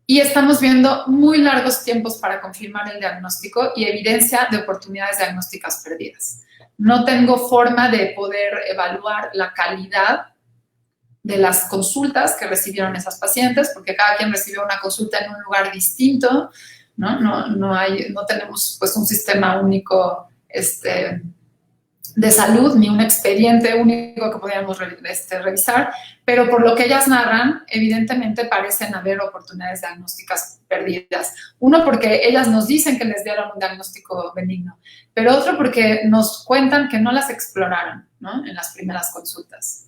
y estamos viendo muy largos tiempos para confirmar el diagnóstico y evidencia de oportunidades diagnósticas perdidas. No tengo forma de poder evaluar la calidad de las consultas que recibieron esas pacientes, porque cada quien recibió una consulta en un lugar distinto, ¿no? No tenemos pues un sistema único de salud, ni un expediente único que podamos revisar, pero por lo que ellas narran, evidentemente parecen haber oportunidades diagnósticas perdidas. Uno, porque ellas nos dicen que les dieron un diagnóstico benigno, pero otro porque nos cuentan que no las exploraron, ¿no? En las primeras consultas.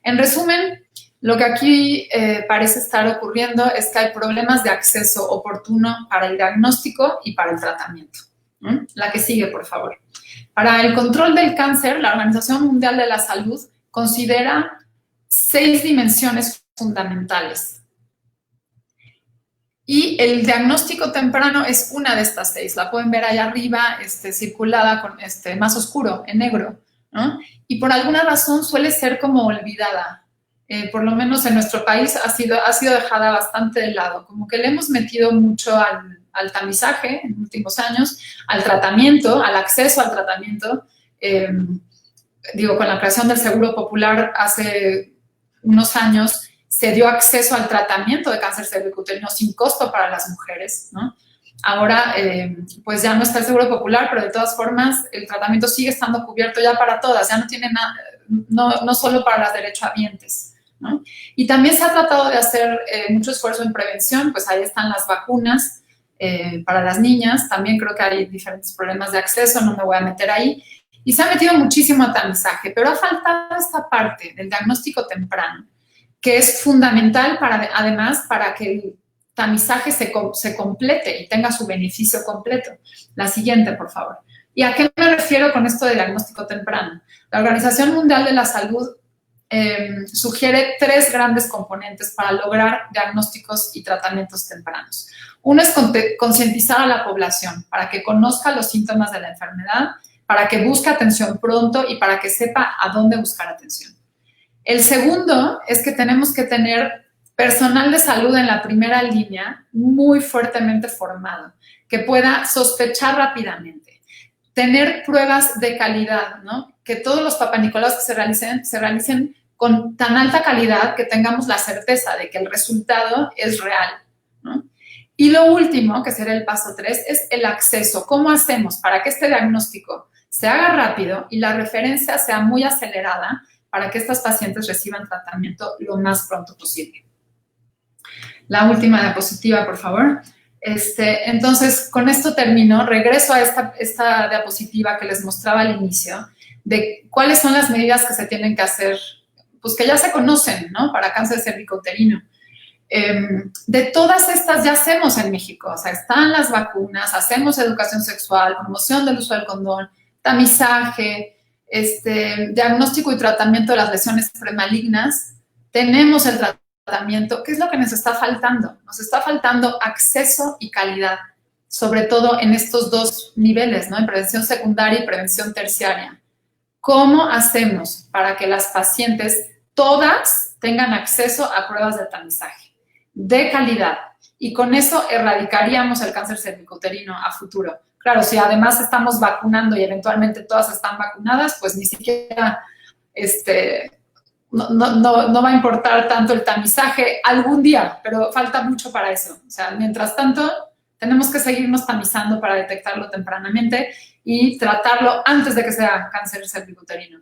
En resumen, lo que aquí parece estar ocurriendo es que hay problemas de acceso oportuno para el diagnóstico y para el tratamiento. La que sigue, por favor. Para el control del cáncer, la Organización Mundial de la Salud considera 6 dimensiones fundamentales. Y el diagnóstico temprano es una de estas 6. La pueden ver allá arriba, circulada con más oscuro, en negro, ¿no? Y por alguna razón suele ser como olvidada. Por lo menos en nuestro país ha sido dejada bastante de lado. Como que le hemos metido mucho al tamizaje en los últimos años, al tratamiento, al acceso al tratamiento. Con la creación del Seguro Popular hace unos años se dio acceso al tratamiento de cáncer cervicouterino sin costo para las mujeres, ¿no? Ahora, pues ya no está el Seguro Popular, pero de todas formas el tratamiento sigue estando cubierto ya para todas, ya no tiene nada, no solo para las derechohabientes, ¿no? Y también se ha tratado de hacer mucho esfuerzo en prevención, pues ahí están las vacunas para las niñas, también creo que hay diferentes problemas de acceso, no me voy a meter ahí, y se ha metido muchísimo a tamizaje, pero ha faltado esta parte del diagnóstico temprano, que es fundamental además para que el tamizaje se complete y tenga su beneficio completo. La siguiente, por favor. ¿Y a qué me refiero con esto de diagnóstico temprano? La Organización Mundial de la Salud sugiere 3 grandes componentes para lograr diagnósticos y tratamientos tempranos. Uno es concientizar a la población para que conozca los síntomas de la enfermedad, para que busque atención pronto y para que sepa a dónde buscar atención. El segundo es que tenemos que tener personal de salud en la primera línea muy fuertemente formado, que pueda sospechar rápidamente, tener pruebas de calidad, ¿no? Que todos los papanicolaos que se realicen con tan alta calidad que tengamos la certeza de que el resultado es real, ¿no? Y lo último, que será el paso 3, es el acceso. ¿Cómo hacemos para que este diagnóstico se haga rápido y la referencia sea muy acelerada para que estas pacientes reciban tratamiento lo más pronto posible? La última diapositiva, por favor. Entonces, con esto termino. Regreso a esta diapositiva que les mostraba al inicio de cuáles son las medidas que se tienen que hacer, pues que ya se conocen, ¿no? Para cáncer cervicouterino. De todas estas ya hacemos en México, o sea, están las vacunas, hacemos educación sexual, promoción del uso del condón, tamizaje, diagnóstico y tratamiento de las lesiones premalignas, tenemos el tratamiento. ¿Qué es lo que nos está faltando? Nos está faltando acceso y calidad, sobre todo en estos dos niveles, ¿no? En prevención secundaria y prevención terciaria. ¿Cómo hacemos para que las pacientes todas tengan acceso a pruebas de tamizaje de calidad? Y con eso erradicaríamos el cáncer cervicouterino a futuro. Claro, si además estamos vacunando y eventualmente todas están vacunadas, pues ni siquiera no va a importar tanto el tamizaje algún día, pero falta mucho para eso. O sea, mientras tanto, tenemos que seguirnos tamizando para detectarlo tempranamente y tratarlo antes de que sea cáncer cervicouterino.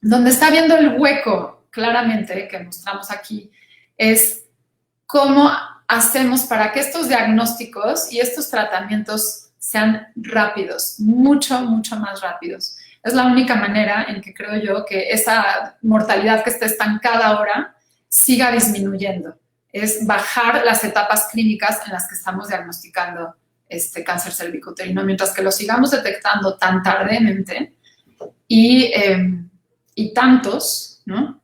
Donde está viendo el hueco claramente, que mostramos aquí, es cómo hacemos para que estos diagnósticos y estos tratamientos sean rápidos, mucho, mucho más rápidos. Es la única manera en que creo yo que esa mortalidad que está estancada ahora siga disminuyendo. Es bajar las etapas clínicas en las que estamos diagnosticando cáncer cervicouterino, mientras que lo sigamos detectando tan tardemente y tantos, ¿no?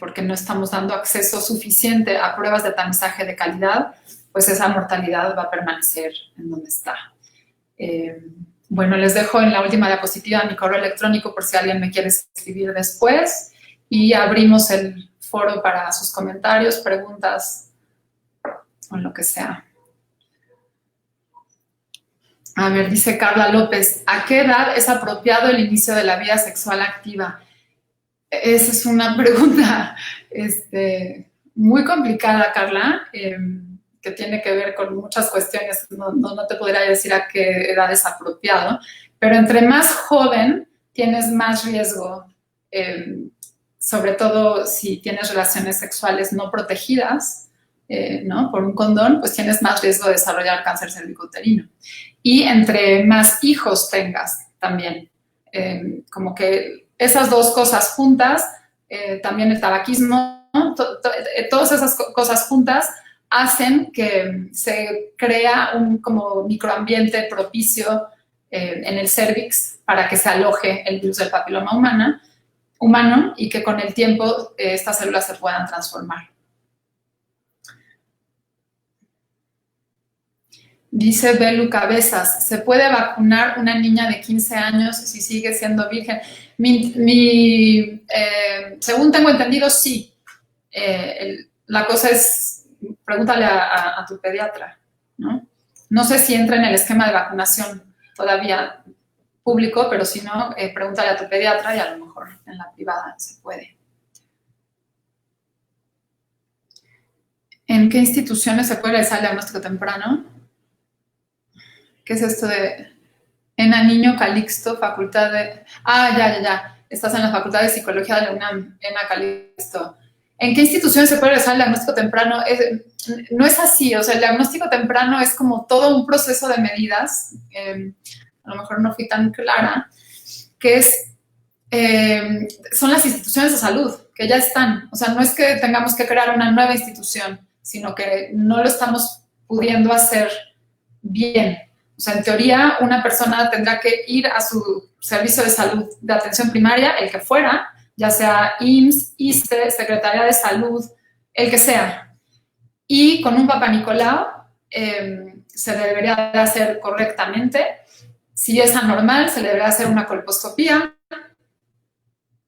Porque no estamos dando acceso suficiente a pruebas de tamizaje de calidad, pues esa mortalidad va a permanecer en donde está. Bueno, les dejo en la última diapositiva mi correo electrónico por si alguien me quiere escribir después y abrimos el foro para sus comentarios, preguntas o lo que sea. A ver, dice Carla López, ¿a qué edad es apropiado el inicio de la vida sexual activa? Esa es una pregunta muy complicada, Carla, que tiene que ver con muchas cuestiones. No te podría decir a qué edad es apropiado, pero entre más joven tienes más riesgo, sobre todo si tienes relaciones sexuales no protegidas, ¿no? Por un condón, pues tienes más riesgo de desarrollar cáncer cervicouterino. Y entre más hijos tengas también, como que esas dos cosas juntas, también el tabaquismo, todas esas cosas juntas hacen que se crea un como microambiente propicio en el cérvix para que se aloje el virus del papiloma humano y que con el tiempo estas células se puedan transformar. Dice Belu Cabezas, ¿se puede vacunar una niña de 15 años si sigue siendo virgen? Según tengo entendido, sí. La cosa es, pregúntale a tu pediatra, ¿no? No sé si entra en el esquema de vacunación todavía público, pero si no, pregúntale a tu pediatra y a lo mejor en la privada se puede. ¿En qué instituciones se puede realizar el diagnóstico temprano? ¿Qué es esto de ENA Niño Calixto, facultad de... Ya. Estás en la Facultad de Psicología de la UNAM, ENA Calixto. ¿En qué instituciones se puede realizar el diagnóstico temprano? No es así, o sea, el diagnóstico temprano es como todo un proceso de medidas, a lo mejor no fui tan clara, que son las instituciones de salud, que ya están. O sea, no es que tengamos que crear una nueva institución, sino que no lo estamos pudiendo hacer bien. O sea, en teoría, una persona tendrá que ir a su servicio de salud de atención primaria, el que fuera, ya sea IMSS, ISSSTE, Secretaría de Salud, el que sea. Y con un Papá Nicolau se debería de hacer correctamente. Si es anormal, se le debería hacer una colposcopía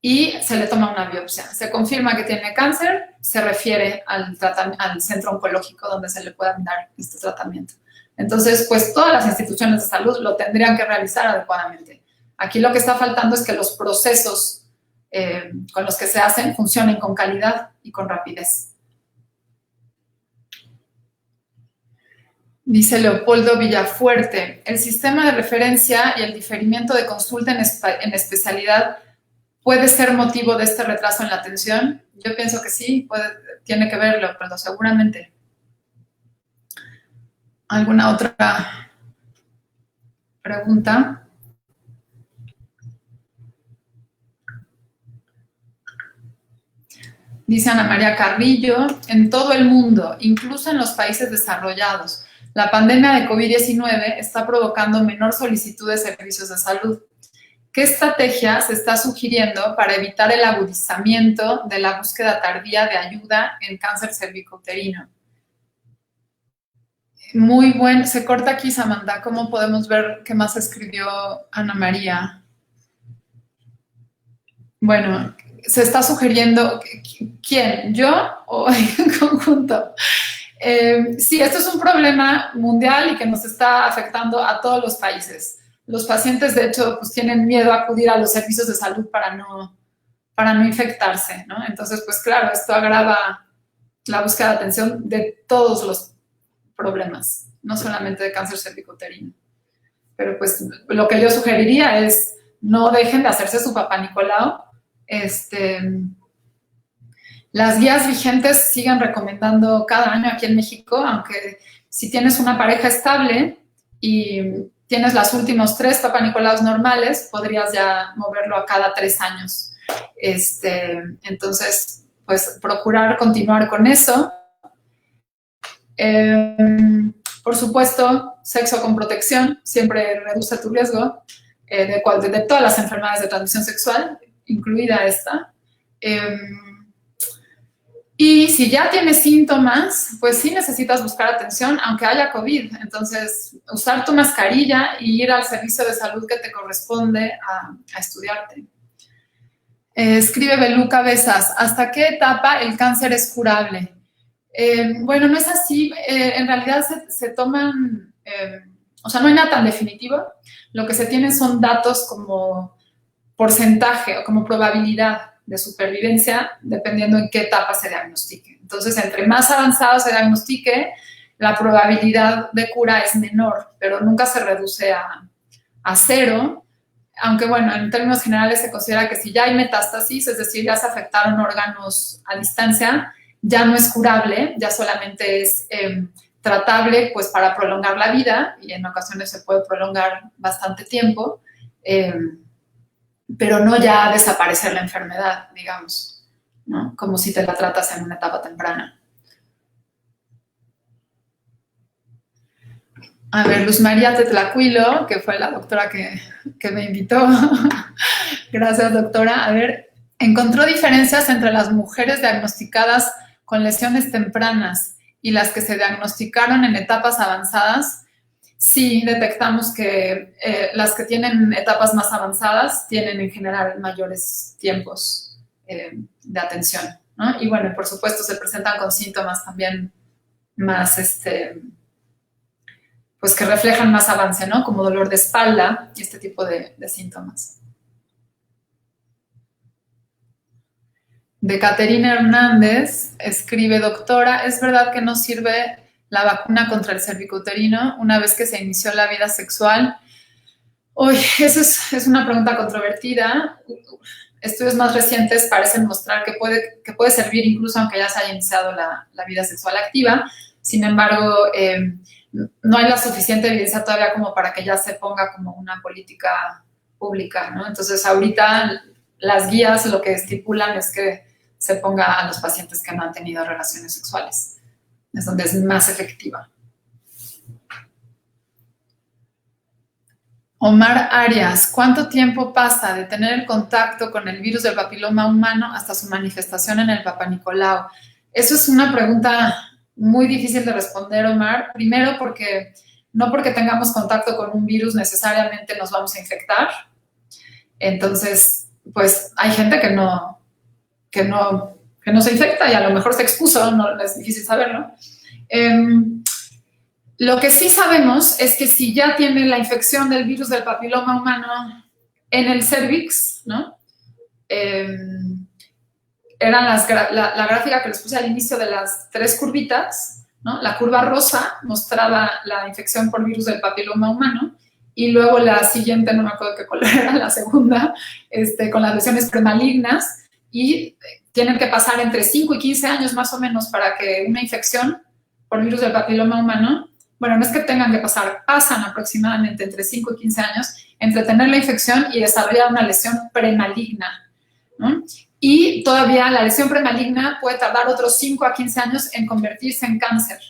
y se le toma una biopsia. Se confirma que tiene cáncer, se refiere al centro oncológico donde se le pueda dar este tratamiento. Entonces, pues todas las instituciones de salud lo tendrían que realizar adecuadamente. Aquí lo que está faltando es que los procesos con los que se hacen funcionen con calidad y con rapidez. Dice Leopoldo Villafuerte, el sistema de referencia y el diferimiento de consulta en especialidad puede ser motivo de este retraso en la atención. Yo pienso que sí, tiene que ver, Leopoldo, seguramente. ¿Alguna otra pregunta? Dice Ana María Carrillo, en todo el mundo, incluso en los países desarrollados, la pandemia de COVID-19 está provocando menor solicitud de servicios de salud. ¿Qué estrategia se está sugiriendo para evitar el agudizamiento de la búsqueda tardía de ayuda en cáncer cervicouterino? Muy bueno. Se corta aquí, Samantha. ¿Cómo podemos ver qué más escribió Ana María? Bueno, se está sugiriendo, ¿quién? ¿Yo o en conjunto? Sí, esto es un problema mundial y que nos está afectando a todos los países. Los pacientes, de hecho, pues tienen miedo a acudir a los servicios de salud para no infectarse, ¿no? Entonces, pues claro, esto agrava la búsqueda de atención de todos los problemas, no solamente de cáncer cervicouterino. Pero pues lo que yo sugeriría es no dejen de hacerse su Papá Nicolau. Las guías vigentes siguen recomendando cada año aquí en México, aunque si tienes una pareja estable y tienes los últimos 3 Papá Nicolaus normales, podrías ya moverlo a cada 3 años. Entonces, pues procurar continuar con eso. Por supuesto, sexo con protección siempre reduce tu riesgo de todas las enfermedades de transmisión sexual, incluida esta. Y si ya tienes síntomas, pues sí necesitas buscar atención, aunque haya COVID. Entonces, usar tu mascarilla y ir al servicio de salud que te corresponde a estudiarte. Escribe Belú Cabezas, ¿hasta qué etapa el cáncer es curable? Bueno, no es así. En realidad se toman, o sea, no hay nada tan definitivo. Lo que se tienen son datos como porcentaje o como probabilidad de supervivencia, dependiendo en qué etapa se diagnostique. Entonces, entre más avanzado se diagnostique, la probabilidad de cura es menor, pero nunca se reduce a 0, aunque bueno, en términos generales se considera que si ya hay metástasis, es decir, ya se afectaron órganos a distancia, ya no es curable, ya solamente es tratable pues para prolongar la vida, y en ocasiones se puede prolongar bastante tiempo, pero no ya desaparecer la enfermedad, digamos, ¿no? Como si te la tratas en una etapa temprana. A ver, Luz María Tetlacuilo, que fue la doctora que me invitó. Gracias, doctora. A ver, encontró diferencias entre las mujeres diagnosticadas con lesiones tempranas y las que se diagnosticaron en etapas avanzadas. Sí, detectamos que las que tienen etapas más avanzadas tienen en general mayores tiempos de atención, ¿no? Y bueno, por supuesto se presentan con síntomas también más, pues que reflejan más avance, ¿no? Como dolor de espalda y este tipo de síntomas. De Caterina Hernández, escribe, doctora, ¿es verdad que no sirve la vacuna contra el cervicouterino una vez que se inició la vida sexual? Uy, esa es una pregunta controvertida. Estudios más recientes parecen mostrar que puede servir incluso aunque ya se haya iniciado la vida sexual activa. Sin embargo, no hay la suficiente evidencia todavía como para que ya se ponga como una política pública, ¿no? Entonces, ahorita las guías lo que estipulan es que se ponga a los pacientes que no han tenido relaciones sexuales. Es donde es más efectiva. Omar Arias, ¿cuánto tiempo pasa de tener el contacto con el virus del papiloma humano hasta su manifestación en el Papá Nicolau? Eso es una pregunta muy difícil de responder, Omar. Primero, porque no porque tengamos contacto con un virus necesariamente nos vamos a infectar. Entonces, pues hay gente que no se infecta y a lo mejor se expuso, no es difícil saberlo. Lo que sí sabemos es que si ya tiene la infección del virus del papiloma humano en el cervix, ¿no? Era la gráfica que les puse al inicio de las 3 curvitas, ¿no? La curva rosa mostraba la infección por virus del papiloma humano y luego la siguiente, no me acuerdo qué color era, la segunda, con las lesiones premalignas, y tienen que pasar entre 5 y 15 años más o menos para que una infección por virus del papiloma humano, bueno, no es que tengan que pasar, pasan aproximadamente entre 5 y 15 años entre tener la infección y desarrollar una lesión premaligna, ¿no? Y todavía la lesión premaligna puede tardar otros 5 a 15 años en convertirse en cáncer.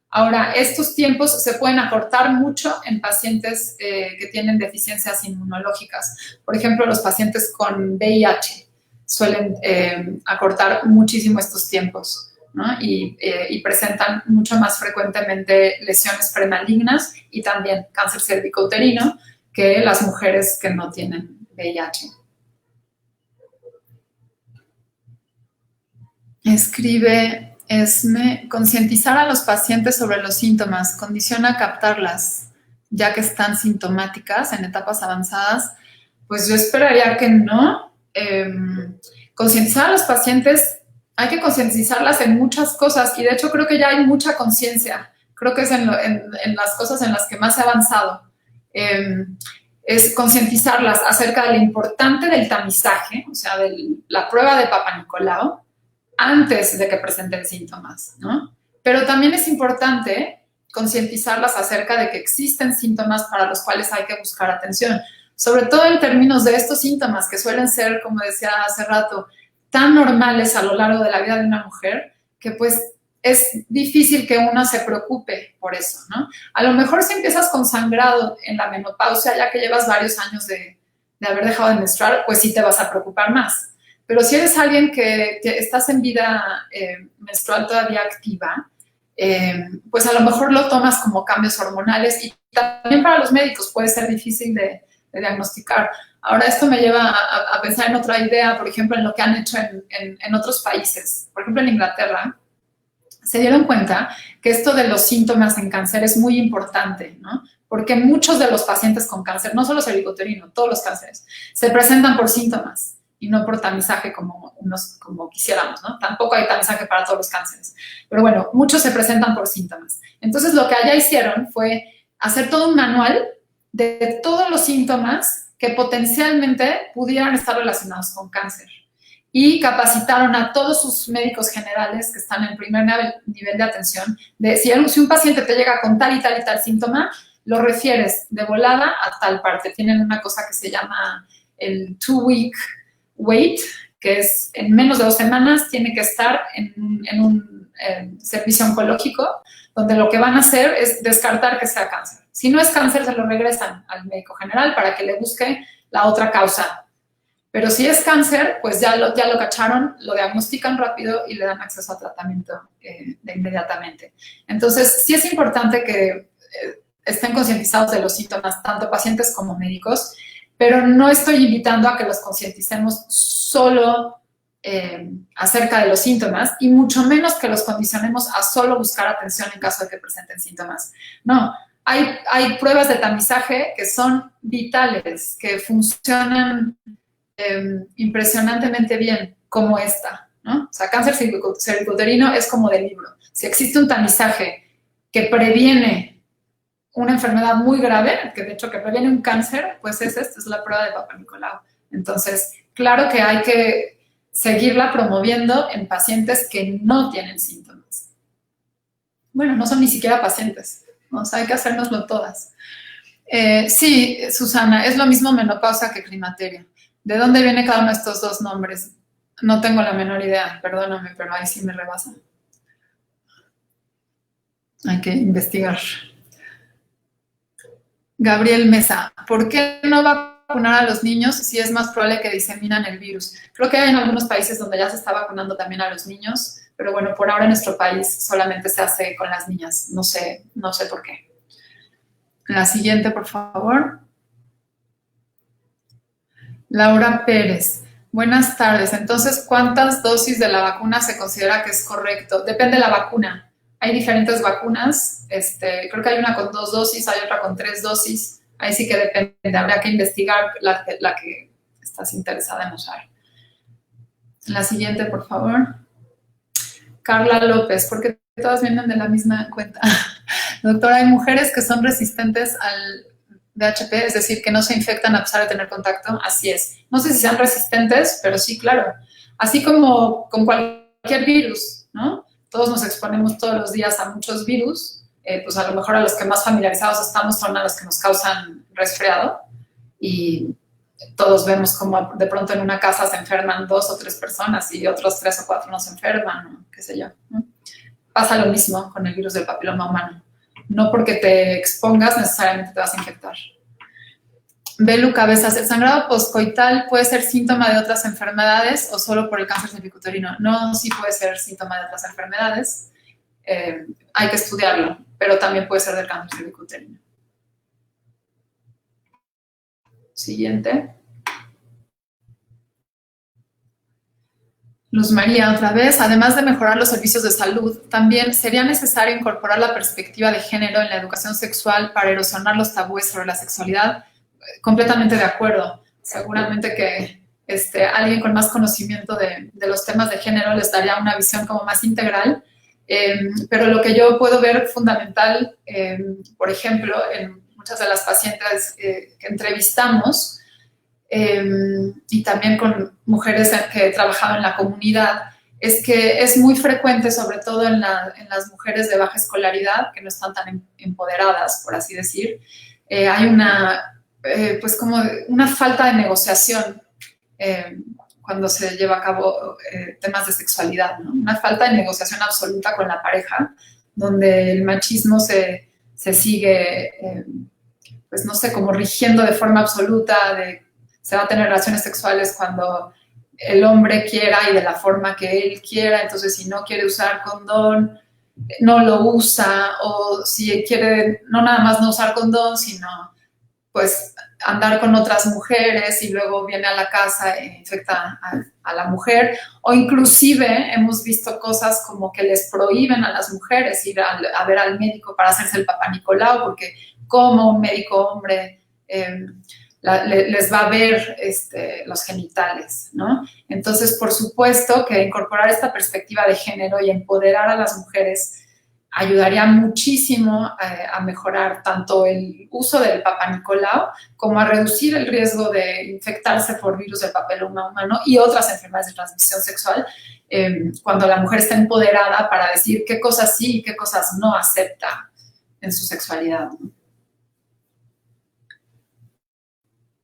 Ahora, estos tiempos se pueden acortar mucho en pacientes que tienen deficiencias inmunológicas. Por ejemplo, los pacientes con VIH suelen acortar muchísimo estos tiempos, ¿no? Y presentan mucho más frecuentemente lesiones premalignas y también cáncer cervicouterino que las mujeres que no tienen VIH. Escribe Esme, concientizar a los pacientes sobre los síntomas condiciona captarlas, ya que están sintomáticas en etapas avanzadas. Pues yo esperaría que no. Concientizar a los pacientes, hay que concientizarlas en muchas cosas y de hecho creo que ya hay mucha conciencia. Creo que es en las cosas en las que más he avanzado. Es concientizarlas acerca de lo importante del tamizaje, o sea, de la prueba de Papa Nicolau, antes de que presenten síntomas, ¿no? Pero también es importante concientizarlas acerca de que existen síntomas para los cuales hay que buscar atención, sobre todo en términos de estos síntomas que suelen ser, como decía hace rato, tan normales a lo largo de la vida de una mujer que pues es difícil que uno se preocupe por eso, ¿no? A lo mejor si empiezas con sangrado en la menopausia, ya que llevas varios años de haber dejado de menstruar, pues sí te vas a preocupar más. Pero si eres alguien que estás en vida menstrual todavía activa, pues a lo mejor lo tomas como cambios hormonales y también para los médicos puede ser difícil de diagnosticar. Ahora, esto me lleva a pensar en otra idea, por ejemplo, en lo que han hecho en otros países. Por ejemplo, en Inglaterra, se dieron cuenta que esto de los síntomas en cáncer es muy importante, ¿no? Porque muchos de los pacientes con cáncer, no solo cervicouterino, todos los cánceres, se presentan por síntomas y no por tamizaje como quisiéramos, ¿no? Tampoco hay tamizaje para todos los cánceres. Pero bueno, muchos se presentan por síntomas. Entonces, lo que allá hicieron fue hacer todo un manual de todos los síntomas que potencialmente pudieran estar relacionados con cáncer. Y capacitaron a todos sus médicos generales que están en primer nivel de atención de si un paciente te llega con tal y tal y tal síntoma, lo refieres de volada a tal parte. Tienen una cosa que se llama el 2-week wait, que es en menos de 2 semanas tiene que estar en un servicio oncológico, donde lo que van a hacer es descartar que sea cáncer. Si no es cáncer, se lo regresan al médico general para que le busque la otra causa. Pero si es cáncer, pues ya lo cacharon, lo diagnostican rápido y le dan acceso a tratamiento de inmediatamente. Entonces, sí es importante que estén concientizados de los síntomas, tanto pacientes como médicos, pero no estoy invitando a que los concienticemos solo acerca de los síntomas y mucho menos que los condicionemos a solo buscar atención en caso de que presenten síntomas. No, hay pruebas de tamizaje que son vitales, que funcionan impresionantemente bien, como esta, ¿no? O sea, cáncer cervicouterino es como de libro. Si existe un tamizaje que previene una enfermedad muy grave, que de hecho que previene un cáncer, pues esta es la prueba de Papa Nicolau. Entonces, claro que hay que seguirla promoviendo en pacientes que no tienen síntomas. Bueno, no son ni siquiera pacientes, ¿no? O sea, hay que hacérnoslo todas. Sí, Susana, es lo mismo menopausia que climaterio. ¿De dónde viene cada uno de estos dos nombres? No tengo la menor idea, perdóname, pero ahí sí me rebasan. Hay que investigar. Gabriel Mesa, ¿por qué no vacunar a los niños si es más probable que diseminan el virus? Creo que hay en algunos países donde ya se está vacunando también a los niños, pero bueno, por ahora en nuestro país solamente se hace con las niñas. No sé por qué. La siguiente, por favor. Laura Pérez. Buenas tardes. Entonces, ¿cuántas dosis de la vacuna se considera que es correcto? Depende de la vacuna. Hay diferentes vacunas. Creo que hay una con 2 dosis, hay otra con 3 dosis. Ahí sí que depende. Habrá que investigar la que estás interesada en usar. La siguiente, por favor. Carla López, ¿por qué todas vienen de la misma cuenta? Doctora, hay mujeres que son resistentes al VHP, es decir, que no se infectan a pesar de tener contacto. Así es. No sé si sean resistentes, pero sí, claro. Así como con cualquier virus, ¿no? Todos nos exponemos todos los días a muchos virus, pues a lo mejor a los que más familiarizados estamos son a los que nos causan resfriado y todos vemos como de pronto en una casa se enferman 2 o 3 personas y otros 3 o 4 no se enferman, ¿no? Qué sé yo, ¿no? Pasa lo mismo con el virus del papiloma humano. No porque te expongas necesariamente te vas a infectar. Belu Cabezas, ¿el sangrado postcoital puede ser síntoma de otras enfermedades o solo por el cáncer cervicuterino? No, sí puede ser síntoma de otras enfermedades. Hay que estudiarlo, pero también puede ser del cáncer cervicuterino. Siguiente. Luz María, otra vez, además de mejorar los servicios de salud, también sería necesario incorporar la perspectiva de género en la educación sexual para erosionar los tabúes sobre la sexualidad. Completamente de acuerdo. Seguramente que alguien con más conocimiento de los temas de género les daría una visión como más integral. Pero lo que yo puedo ver fundamental, por ejemplo, en muchas de las pacientes que entrevistamos, y también con mujeres que he trabajado en la comunidad, es que es muy frecuente, sobre todo en las mujeres de baja escolaridad, que no están tan empoderadas, por así decir, hay pues como una falta de negociación cuando se lleva a cabo temas de sexualidad, ¿no? Una falta de negociación absoluta con la pareja, donde el machismo se sigue, pues no sé, como rigiendo de forma absoluta, se va a tener relaciones sexuales cuando el hombre quiera y de la forma que él quiera, entonces si no quiere usar condón, no lo usa, o si quiere no nada más no usar condón, sino pues andar con otras mujeres y luego viene a la casa e infecta a la mujer, o inclusive hemos visto cosas como que les prohíben a las mujeres ir a ver al médico para hacerse el Papá Nicolau, porque como un médico hombre les va a ver los genitales, ¿no? Entonces, por supuesto que incorporar esta perspectiva de género y empoderar a las mujeres ayudaría muchísimo a mejorar tanto el uso del Papá Nicolau como a reducir el riesgo de infectarse por virus del papiloma humano y otras enfermedades de transmisión sexual cuando la mujer está empoderada para decir qué cosas sí y qué cosas no acepta en su sexualidad, ¿no?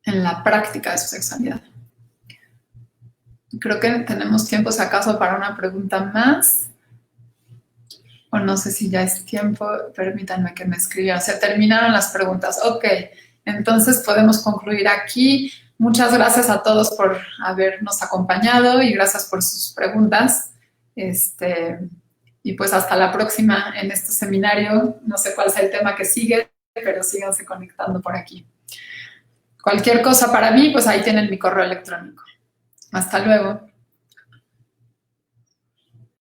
En la práctica de su sexualidad. Creo que tenemos tiempo, si acaso, para una pregunta más. O no sé si ya es tiempo, permítanme que me escriban. Se terminaron las preguntas. Ok, entonces podemos concluir aquí. Muchas gracias a todos por habernos acompañado y gracias por sus preguntas. Y pues hasta la próxima en este seminario. No sé cuál sea el tema que sigue, pero síganse conectando por aquí. Cualquier cosa para mí, pues ahí tienen mi correo electrónico. Hasta luego.